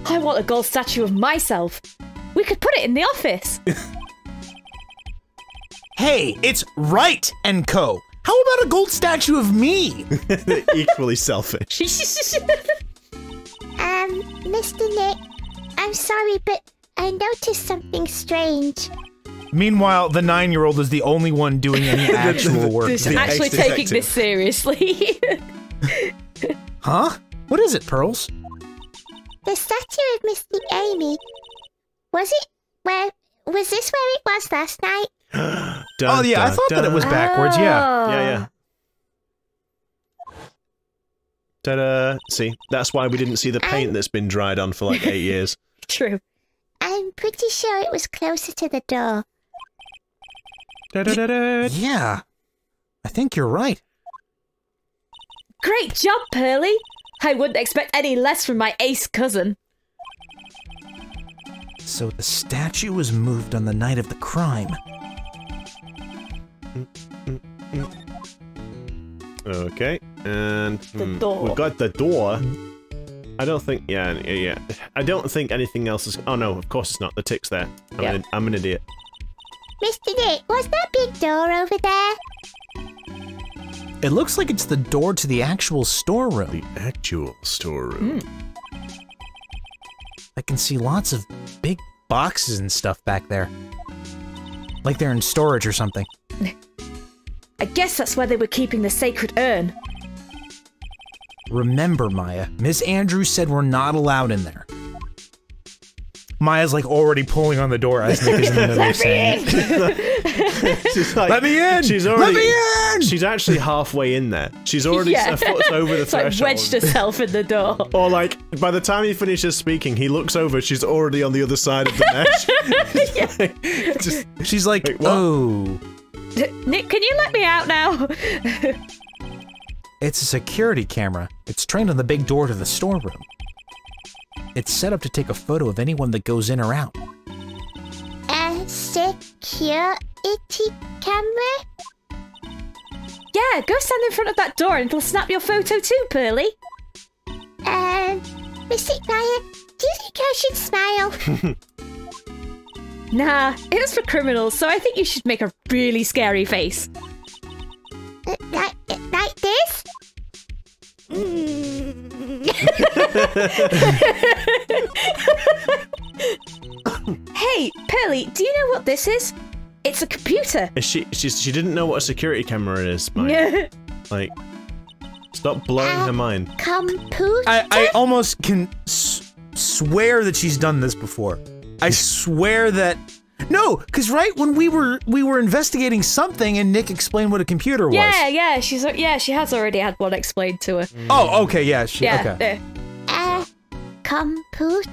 I want a gold statue of myself. We could put it in the office.
Hey, it's Wright and Co. How about a gold statue of me?
Equally selfish.
Mr. Nick, I'm sorry, but I noticed something strange.
Meanwhile, the 9-year-old is the only one doing any actual work.
Who's
The
actually
ex-detective.
taking this seriously.
Huh? What is it, Pearls?
The statue of Mystic Amy. Was this where it was last night?
Oh yeah, I thought that it was backwards, yeah.
Yeah. Ta-da! See, that's why we didn't see the paint that's been dried on for like 8 years.
True.
I'm pretty sure it was closer to the door.
Da-da-da-da.
Yeah. I think you're right.
Great job, Pearly. I wouldn't expect any less from my ace cousin.
So the statue was moved on the night of the crime.
Okay, and
The door.
we've got the door. I don't think, yeah. I don't think anything else is. Oh no, of course it's not. The tick's there. I'm an idiot.
Mr. Nick, what's that big door over there?
It looks like it's the door to the actual storeroom.
The actual storeroom.
I can see lots of big boxes and stuff back there. Like they're in storage or something.
I guess that's where they were keeping the sacred urn.
Remember, Maya, Miss Andrews said we're not allowed in there. Maya's like already pulling on the door as Nick is in the middle of saying it.
She's like,
Let me in!
She's already.
Let me in!
She's actually halfway in there. She's already a foot over the
It's like
threshold.
wedged herself in the door.
Or like, by the time he finishes speaking, he looks over, she's already on the other side of the mesh.
She's like,
Wait, what?
oh.
Nick, can you let me out now?
It's a security camera. It's trained on the big door to the storeroom. It's set up to take a photo of anyone that goes in or out.
security camera?
Yeah, go stand in front of that door and it'll snap your photo too, Pearly.
Mystic Maya, do you think I should smile?
Nah, it was for criminals, so I think you should make a really scary face.
Like this?
Hey, Pearly, do you know what this is? It's a computer.
She didn't know what a security camera is, Maya. Like, stop blowing her mind.
Computer?
I almost can swear that she's done this before. I swear that... No, because right when we were investigating something and Nick explained what a computer was.
Yeah, she has already had one explained to her.
Oh, okay, yeah,
Yeah.
okay.
Computer?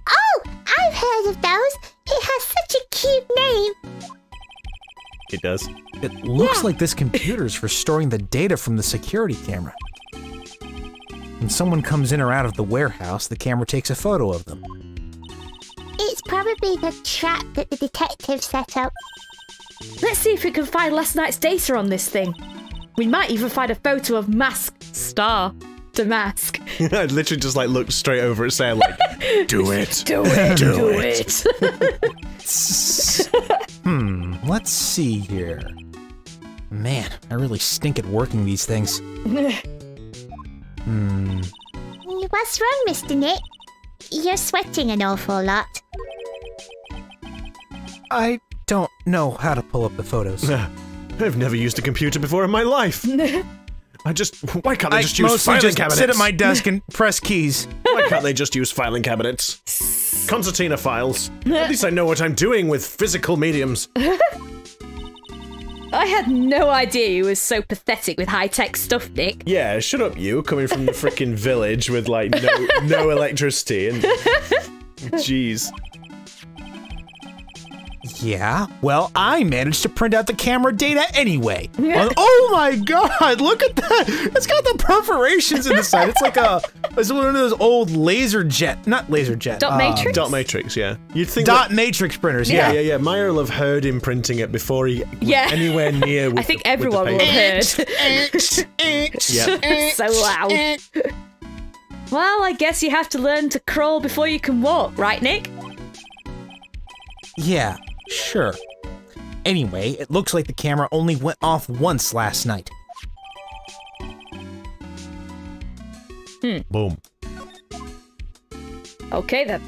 Oh, I've heard of those. It has such a cute name.
It does.
It looks like this computer's for storing the data from the security camera. When someone comes in or out of the warehouse, the camera takes a photo of them.
It's probably the trap that the detective set up.
Let's see if we can find last night's data on this thing. We might even find a photo of Mask DeMasque.
I'd literally just like look straight over at Sarah like, do it.
Do it. Do it.
Let's see here. Man, I really stink at working these things.
What's wrong, Mr. Nick? You're sweating an awful lot.
I don't know how to pull up the photos.
I've never used a computer before in my life. Why can't they just use
mostly
filing
just
cabinets?
sit at my desk and press keys.
Why can't they just use filing cabinets? Concertina files. At least I know what I'm doing with physical mediums.
I had no idea you were so pathetic with high-tech stuff, Nick.
Yeah, shut up you, coming from the frickin' village with like no electricity and... Jeez.
Yeah, well, I managed to print out the camera data anyway. Oh my god, look at that! It's got the perforations in the side. It's like it's one of those old not laser jet.
Dot matrix?
Dot matrix, yeah. You'd think
Dot matrix printers, yeah.
Yeah. Maya will have heard him printing it before he was anywhere near with
I think everyone will have heard.
Yeah.
So loud. Well, I guess you have to learn to crawl before you can walk, right, Nick?
Yeah, sure. Anyway, it looks like the camera only went off once last night.
Boom.
Okay, then.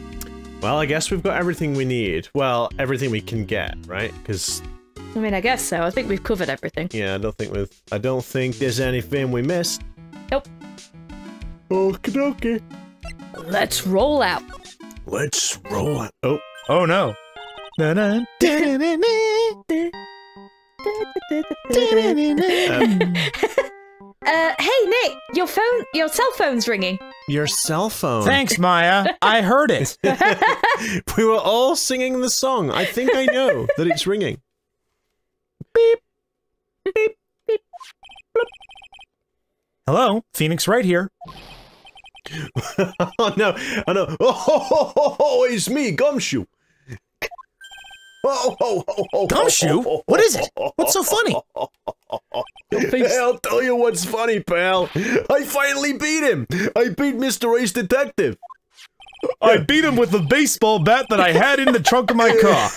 Well, I guess we've got everything we need. Well, everything we can get, right? Because...
I mean, I guess so. I think we've covered everything.
Yeah, I don't think there's anything we missed.
Nope.
Okie dokie.
Let's roll out.
Let's roll out. Oh.
Oh no.
Hey Nick, your cell phone's ringing.
Your cell phone.
Thanks, Maya. I heard it.
We were all singing the song. I think I know that it's ringing. Beep. Beep. Beep. Bloop.
Hello, Phoenix Wright here.
Oh no. Oh, it's me, Gumshoe.
Gumshoe? What is it? What's so funny?
I'll tell you what's funny, pal. I finally beat him. I beat Mr. Ace Detective.
I beat him with the baseball bat that I had in the trunk of my car.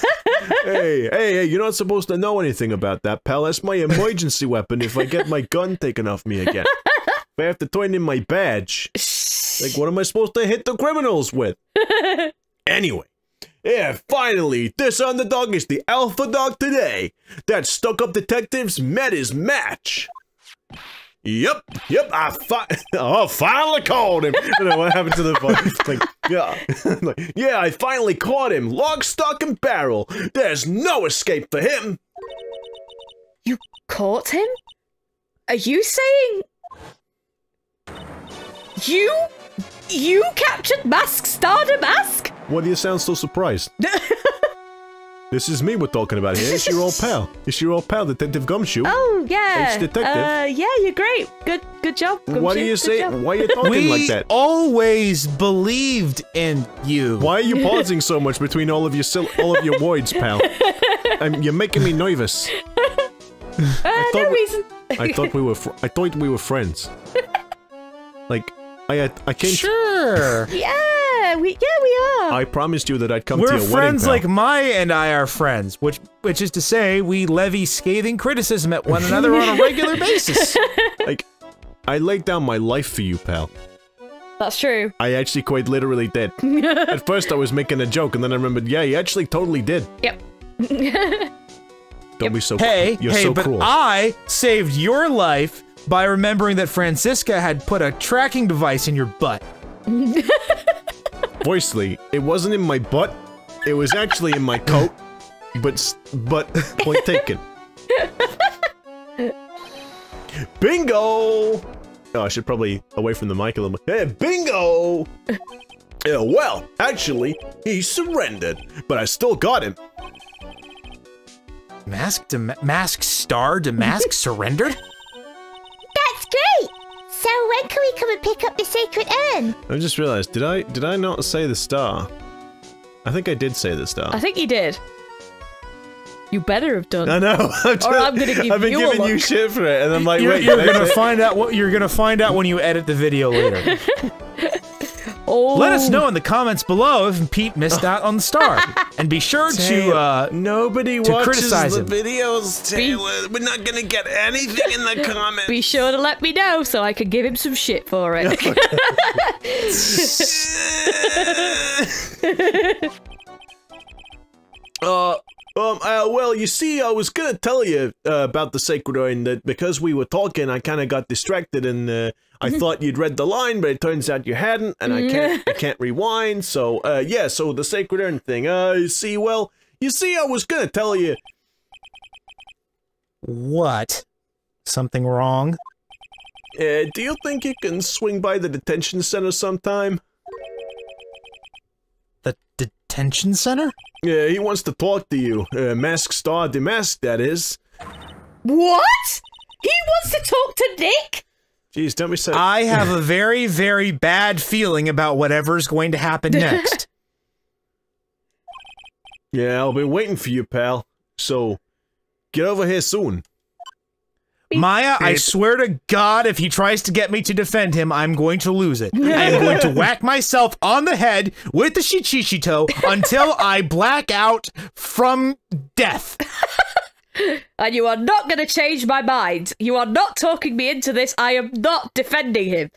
Hey, you're not supposed to know anything about that, pal. That's my emergency weapon if I get my gun taken off me again. If I have to turn in my badge. Like, what am I supposed to hit the criminals with? Anyway. Yeah, finally, this underdog is the alpha dog today. That stuck-up detective's met his match. Yep, I finally caught him. I don't know what happened to the voice. Yeah, I finally caught him. Lock, stock, and barrel. There's no escape for him.
You caught him? Are you saying... You captured Mask DeMasque?
Why do you sound so surprised? This is me we're talking about here. It's your old pal. It's your old pal, Detective Gumshoe.
Oh, yeah.
It's Detective.
Yeah, you're great. Good job, Gumshoe.
What do you say? Why are you talking like that?
We always believed in you.
Why are you pausing so much between all of your words, pal? You're making me nervous.
No reason.
I thought we were friends. Like, I came.
Sure.
Yeah, we are.
I promised you that I'd come to
We're
your wedding.
friends
pal.
like Maya and I are friends, which is to say, we levy scathing criticism at one another on a regular basis.
Like, I laid down my life for you, pal.
That's true.
I actually quite literally did. At first I was making a joke, and then I remembered, yeah, you actually totally did.
Yep.
Don't be so
You're so
cruel.
I saved your life by remembering that Francisca had put a tracking device in your butt.
Voicely, it wasn't in my butt, it was actually in my coat, but point taken. Bingo! Oh, I should probably away from the mic a little bit. Hey, bingo! Yeah, well, actually, he surrendered, but I still got him.
Mask Star DeMasque surrendered?
That's great! So when can we come and pick up the sacred urn?
I just realized, did I not say the star? I think I did say the star.
I think you did. You better have done.
I know.
I'm gonna give
I've been
you a
giving you
look.
shit for it, and I'm like, wait,
You're gonna find out what you're gonna find out when you edit the video later.
Oh.
Let us know in the comments below if Pete missed out on the star, and be sure to
nobody
to
watches
criticize
the
him.
videos, Taylor. We're not gonna get anything in the comments.
Be sure to let me know so I can give him some shit for it.
Well, you see, I was gonna tell you about the sacred urn, that because we were talking, I kind of got distracted, and I thought you'd read the line, but it turns out you hadn't, and I can't rewind. So, yeah, so the sacred urn thing. You see, I was gonna tell you.
What? Something wrong?
Do you think you can swing by the detention center sometime?
The detention center?
Yeah, he wants to talk to you. Mask Star DeMasque, that is.
What? He wants to talk to Nick?
Jeez, don't be so-
I have a very, very bad feeling about whatever's going to happen next.
Yeah, I'll be waiting for you, pal. So, get over here soon.
Maya, I swear to God, if he tries to get me to defend him, I'm going to lose it. I am going to whack myself on the head with the Shichishito until I black out from death.
And you are not going to change my mind. You are not talking me into this. I am not defending him.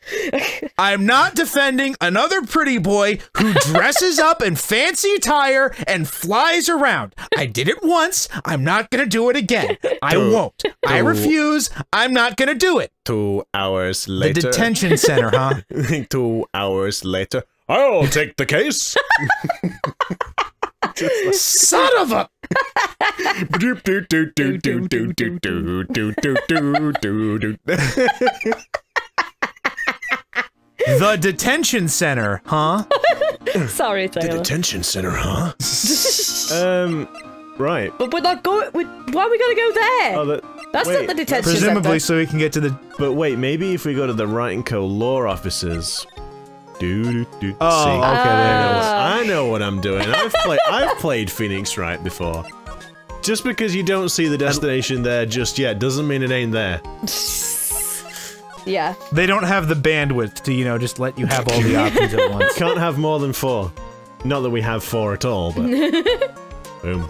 I'm not defending another pretty boy who dresses up in fancy attire and flies around. I did it once. I'm not going to do it again. I won't. I refuse. I'm not going to do it.
2 hours later.
The detention center, huh?
2 hours later. I'll take the case.
Son of a... The detention center, huh?
Sorry, Taylor.
Detention center, huh? Right.
But we're not going. Why are we going to go there?
Oh,
That's not the detention
Presumably
center.
so we can get to the...
But wait, maybe if we go to the Wright & Co. law offices.
Oh,
See?
okay, there it is.
I know what I'm doing. I've played Phoenix Wright before. Just because you don't see the destination there just yet doesn't mean it ain't there.
Yeah.
They don't have the bandwidth to, you know, just let you have all the options at once.
Can't have more than 4. Not that we have 4 at all, but... Boom.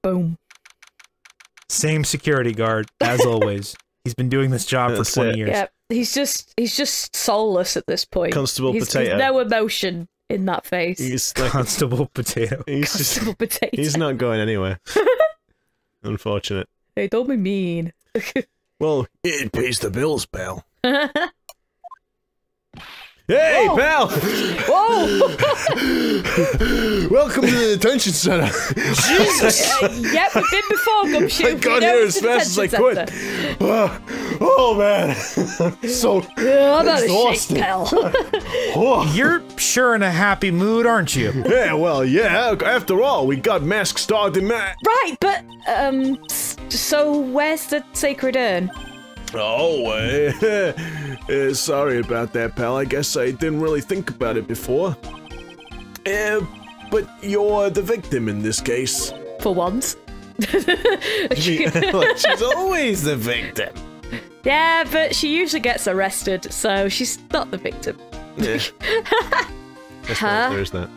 Boom.
Same security guard, as always. He's been doing this job
That's
for 20
it.
years.
Yeah. He's just soulless at this point.
Constable
There's
Potato.
no emotion in that face.
He's like...
Constable Potato.
Constable Potato.
He's not going anywhere. Unfortunate.
Hey, don't be mean.
Well, it pays the bills, pal. Hey,
Whoa.
pal!
Whoa!
Welcome to the detention center.
Jesus! Yep, we've been before, Gumshoe.
I got here as fast as I could. Oh man, so
I'm out of shape,
exhausted.
pal.
Oh.
You're sure in a happy mood, aren't you?
Yeah, well, yeah. After all, we got Mask Star DeMasque.
Right, but, so where's the sacred urn?
Oh, sorry about that, pal. I guess I didn't really think about it before. But you're the victim in this case.
For once.
She's always the victim.
Yeah, but she usually gets arrested, so she's not the victim.
Yeah. There's that.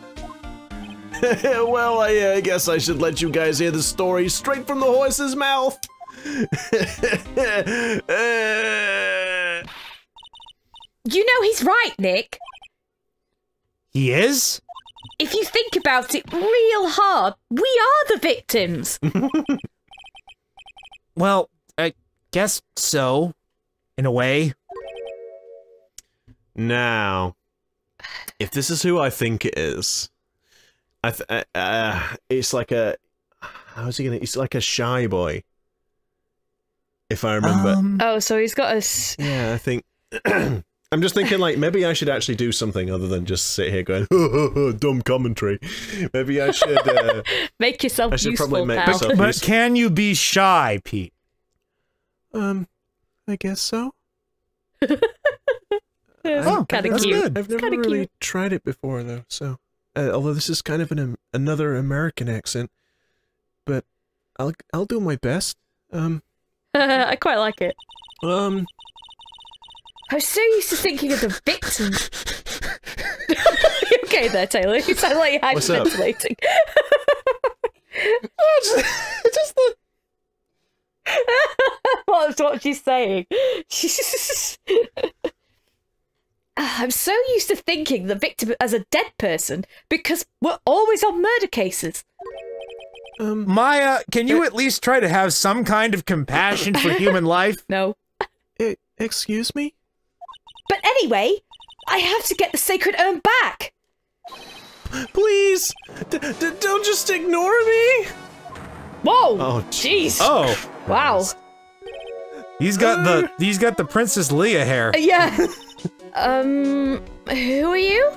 Well, I guess I should let you guys hear the story straight from the horse's mouth.
You know he's right, Nick.
He is?
If you think about it real hard, we are the victims.
Well, I guess so. In a way.
Now, if this is who I think it is, it's like a... How's he gonna... He's like a shy boy. If I remember.
Oh, so he's got a...
Yeah, I think... I'm just thinking, like, maybe I should actually do something other than just sit here going, dumb commentary. Maybe I should...
make yourself
I should
useful,
probably make
pal.
myself
But
useful.
can you be shy, Pete?
I guess so.
Oh,
kind of
that's
cute.
good.
I've never
kinda
really
cute.
tried it before, though, so... although this is kind of another American accent, but I'll do my best.
I quite like it. I was so used to thinking of the victim. You okay there, Taylor? You sound like you're
What's up?
hyperventilating.
Just the...
What she's saying. I'm so used to thinking the victim as a dead person because we're always on murder cases.
Maya, can you at least try to have some kind of compassion for human life?
No.
Excuse me?
But anyway, I have to get the sacred urn back.
Please! Don't just ignore me!
Whoa!
Oh,
jeez!
Oh,
Wow.
he's got the Princess Leia hair.
Yeah. Who are you?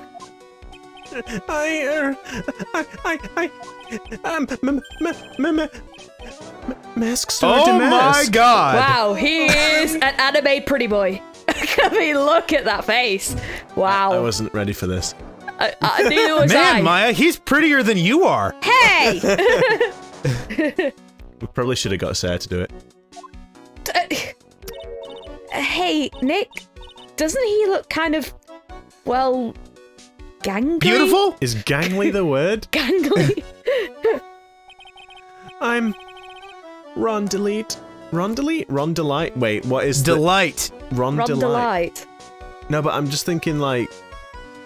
Mask Star
Oh
DeMasque.
my God!
Wow, he is an anime pretty boy. I mean, look at that face. Wow.
I wasn't ready for this.
Neither was I.
Man, Maya, he's prettier than you are.
Hey!
We probably should have got Sarah to do it.
Hey, Nick. Doesn't he look kind of, well, gangly?
Beautiful?
Is gangly the word?
Gangly.
I'm... Rondelite. Rondelite? Rondelite? Wait, what is
Delight.
Rondelite?
Rondelight.
No, but I'm just thinking, like...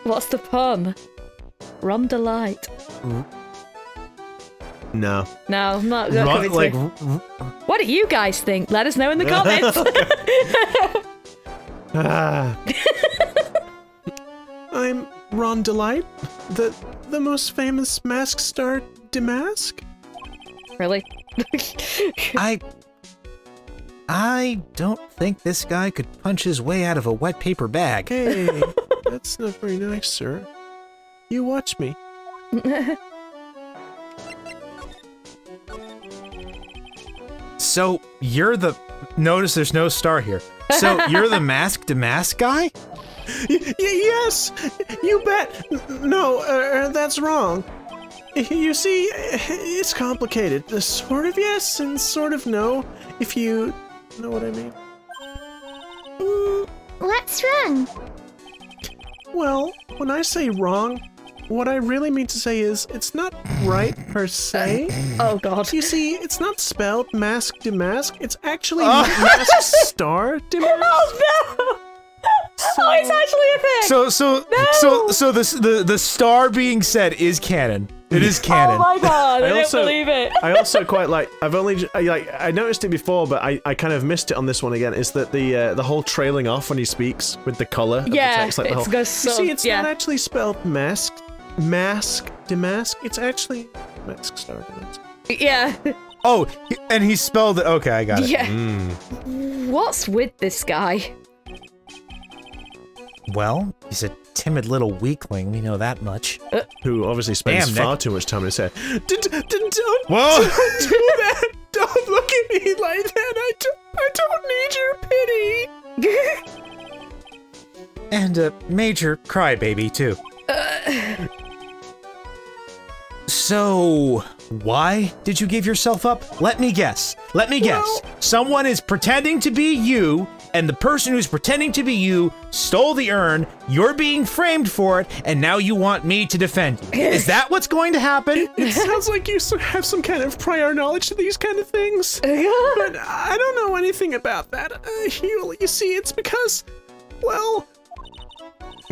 What's the pun? Rondelight.
No.
No, I'm not going to
Like,
What do you guys think? Let us know in the comments.
I'm Rondelite, the most famous Mask Star DeMasque.
Really?
I don't think this guy could punch his way out of a wet paper bag.
Hey, that's not very nice, sir. You watch me.
So, you're the... Notice there's no star here. So, you're the Mask DeMasque guy?
Yes, you bet. No, that's wrong. You see, it's complicated. Sort of yes and sort of no, if you know what I mean.
What's wrong?
Well, when I say wrong, what I really mean to say is it's not right per se.
Oh god.
You see, it's not spelled Mask DeMasque. It's actually Mask Star DeMasque.
Oh no! Oh, it's actually a thing!
So the star being said is canon. It is canon.
Oh my god, I don't
also-
believe it.
I also quite like. I noticed it before, but I kind of missed it on this one again. Is that the whole trailing off when he speaks with the color of
Yeah,
the text, like the
it's
whole.
got
You
sort
see,
of-
it's
yeah.
not actually spelled Mask DeMasque. It's actually Mask Star DeMasque.
Yeah.
Oh, and he spelled it. Okay, I got it.
Yeah.
Mm.
What's with this guy?
Well, he's a timid little weakling. We know that much.
Who obviously spends
Damn,
far
Nick.
too much time in his head. Don't
Whoa!
do that! Don't look at me like that! I don't need your pity!
And a major crybaby, too. So, Why did you give yourself up? Let me guess. Let me guess. Someone is pretending to be you, and the person who's pretending to be you stole the urn, you're being framed for it, and now you want me to defend you. Is that what's going to happen?
It sounds like you have some kind of prior knowledge to these kind of things. But I don't know anything about that. You see, it's because, well...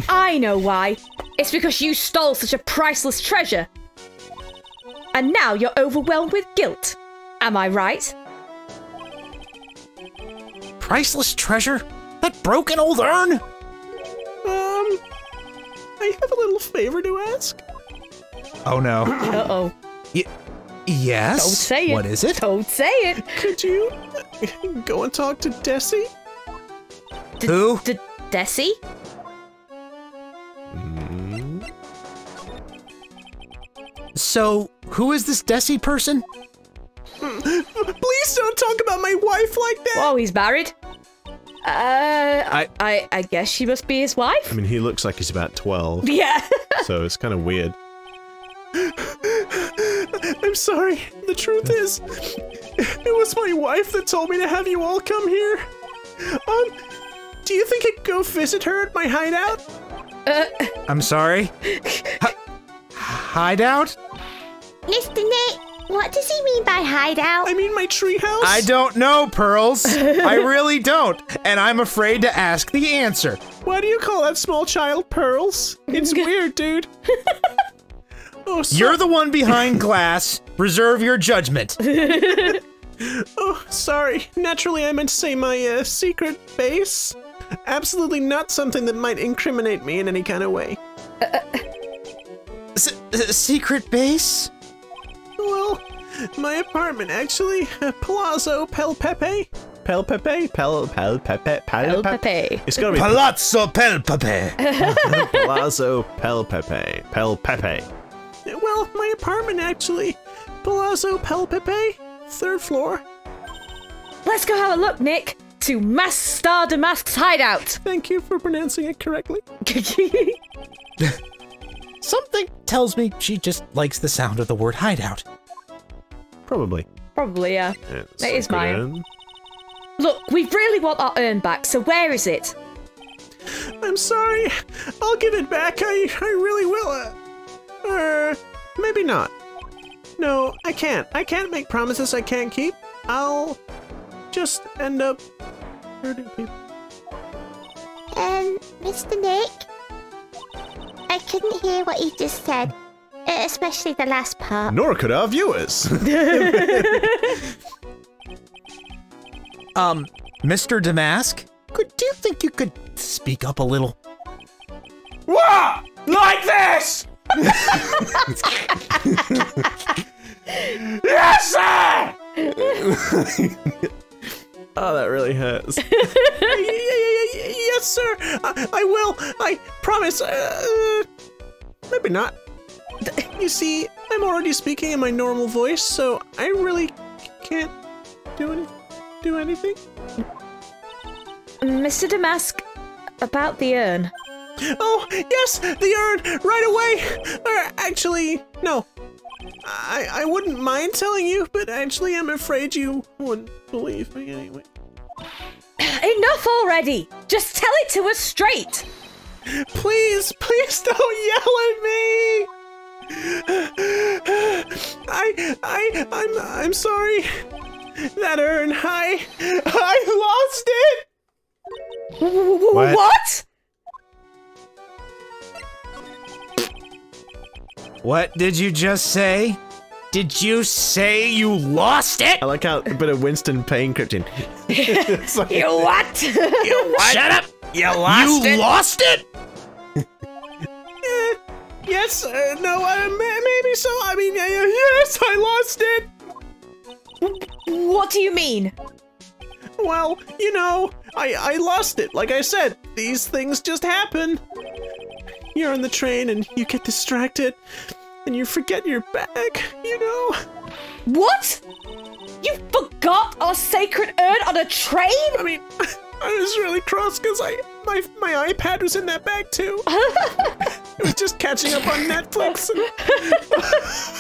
I know why. It's because you stole such a priceless treasure. And now you're overwhelmed with guilt. Am I right?
Priceless treasure? That broken old urn?
I have a little favor to ask.
Oh no.
Uh-oh.
Yes?
Don't say it.
What is it?
Don't say it.
Could you go and talk to Desi?
Who?
Desi?
So, who is this Desi person?
Please don't talk about my wife like that!
Whoa, he's married? I guess she must be his wife?
I mean, he looks like he's about 12.
Yeah.
So it's kind of weird. I'm sorry. The truth is, it was my wife that told me to have you all come here. Do you think I could go visit her at my hideout?
I'm sorry? Hideout?
Mr. Nick, what does he mean by hideout?
I mean my treehouse?
I don't know, Pearls. I really don't, and I'm afraid to ask the answer.
Why do you call that small child Pearls? It's weird, dude. Oh,
You're the one behind glass. Reserve your judgment.
Oh, sorry. Naturally, I meant to say my secret base. Absolutely not something that might incriminate me in any kind of way.
Secret base?
Well, my apartment, actually. Palazzo Pel Pepe? Pel Pepe? Pel Pepe?
El Pepe.
It's gotta be
Palazzo Pel Pepe.
Palazzo Pel Pepe. Pel Pepe. Well, my apartment, actually. Palazzo Pel Pepe, 3rd floor.
Let's go have a look, Nick, to Mask DeMasque's hideout.
Thank you for pronouncing it correctly.
Something tells me she just likes the sound of the word hideout.
Probably.
Probably, yeah.
It's
It is mine.
urn.
Look, we really want our urn back, so where is it?
I'm sorry. I'll give it back. I really will. Maybe not. No, I can't. I can't make promises I can't keep. I'll just end up hurting people.
Mr. Nick? I couldn't hear what you just said, especially the last part.
Nor could our viewers.
Mr. DeMasque, do you think you could speak up a little?
What? Like this? Yes, sir!
Oh, that really hurts. Yes, sir. I will. I promise. Maybe not. You see, I'm already speaking in my normal voice, so I really can't do anything.
Mr. DeMasque, about the urn.
Oh, yes, the urn, right away. Actually, no. I wouldn't mind telling you, but actually I'm afraid you wouldn't believe me anyway.
Enough already! Just tell it to us straight!
Please don't yell at me! I'm sorry. That urn, I lost it!
What?
What did you just say? Did you say you lost it?
I like how a bit of Winston Payne crypting. Like,
You what?
You what? Shut up! You lost it? You lost it?
Yes, no, maybe so. I mean, yes, I lost it.
What do you mean?
Well, you know, I lost it. Like I said, these things just happen. You're on the train and you get distracted and you forget your bag, you know?
What? You forgot our sacred urn on a train?
I mean, I was really cross because my iPad was in that bag too. It was just catching up on Netflix. And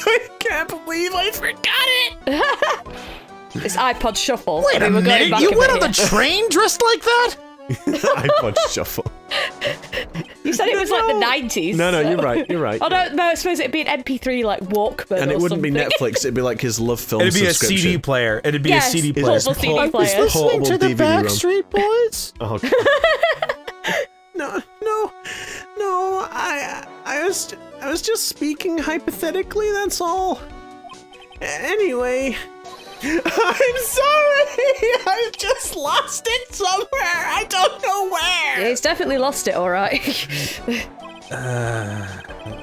I can't believe I forgot it.
It's iPod Shuffle.
Wait a minute, you went on the train dressed like that?
iPod Shuffle.
You said it was like the 90s.
No, you're right.
Oh, no, I suppose it'd be an MP3 like Walkman.
And it wouldn't
something.
be Netflix, it'd be like his Love Film
It'd be a
subscription.
CD player. It'd be a CD player.
Portable CD player.
Listening to the Backstreet Boys?
Oh, God. No, I was just speaking hypothetically, that's all. Anyway, I'm sorry, I've just lost it somewhere, I don't know where.
Yeah, he's definitely lost it, alright.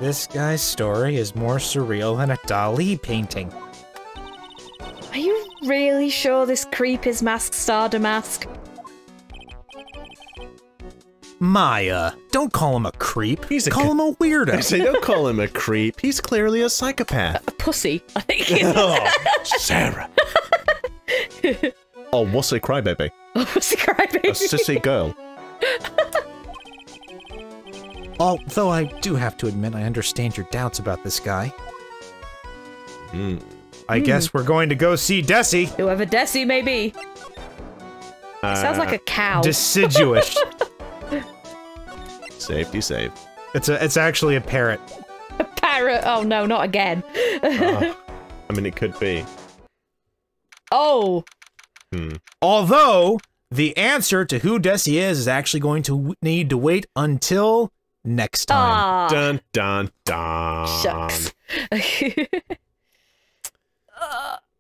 This guy's story is more surreal than a Dali painting.
Are you really sure this creep is Mask DeMasque?
Maya, don't call him a creep.
Call
him a weirdo.
I say don't call him a creep. He's clearly a psychopath.
A pussy, I think.
Oh, Sarah. Oh, wussy crybaby.
A pussy crybaby.
A sissy girl.
Although I do have to admit, I understand your doubts about this guy. I guess we're going to go see Desi.
Whoever Desi may be. Sounds like a cow.
Deciduous.
Safety save.
It's actually a parrot.
A parrot? Oh no, not again.
I mean, it could be.
Oh.
Although, the answer to who Desi is actually going to need to wait until next time.
Dun, dun, dun.
Shucks.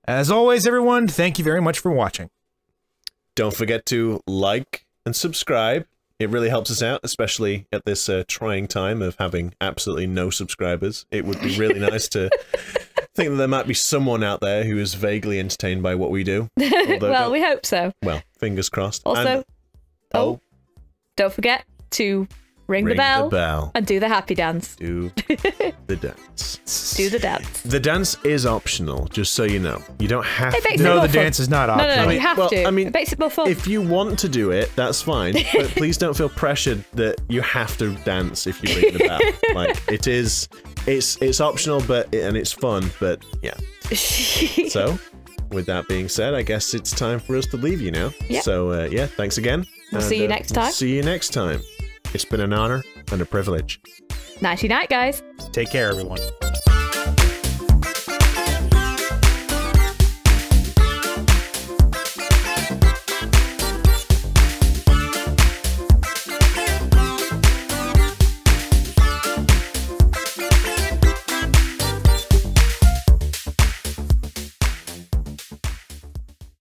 As always, everyone, thank you very much for watching.
Don't forget to like and subscribe. It really helps us out, especially at this trying time of having absolutely no subscribers. It would be really nice to think that there might be someone out there who is vaguely entertained by what we do.
Well, we hope so.
Well, fingers crossed.
Also,
and,
don't forget to ring the bell and do the happy dance.
Do the dance.
Do the dance.
The dance is optional, just so you know. You don't have to.
No, the dance is not optional.
No, you have to.
I mean,
it makes it more fun.
If you want to do it, that's fine. But please don't feel pressured that you have to dance if you ring the bell. Like, it's optional, and it's fun, but yeah. So, with that being said, I guess it's time for us to leave you now.
Yep.
So, yeah, thanks again.
We'll see you next time.
See you next time. It's been an honor and a privilege.
Nighty night, guys.
Take care, everyone.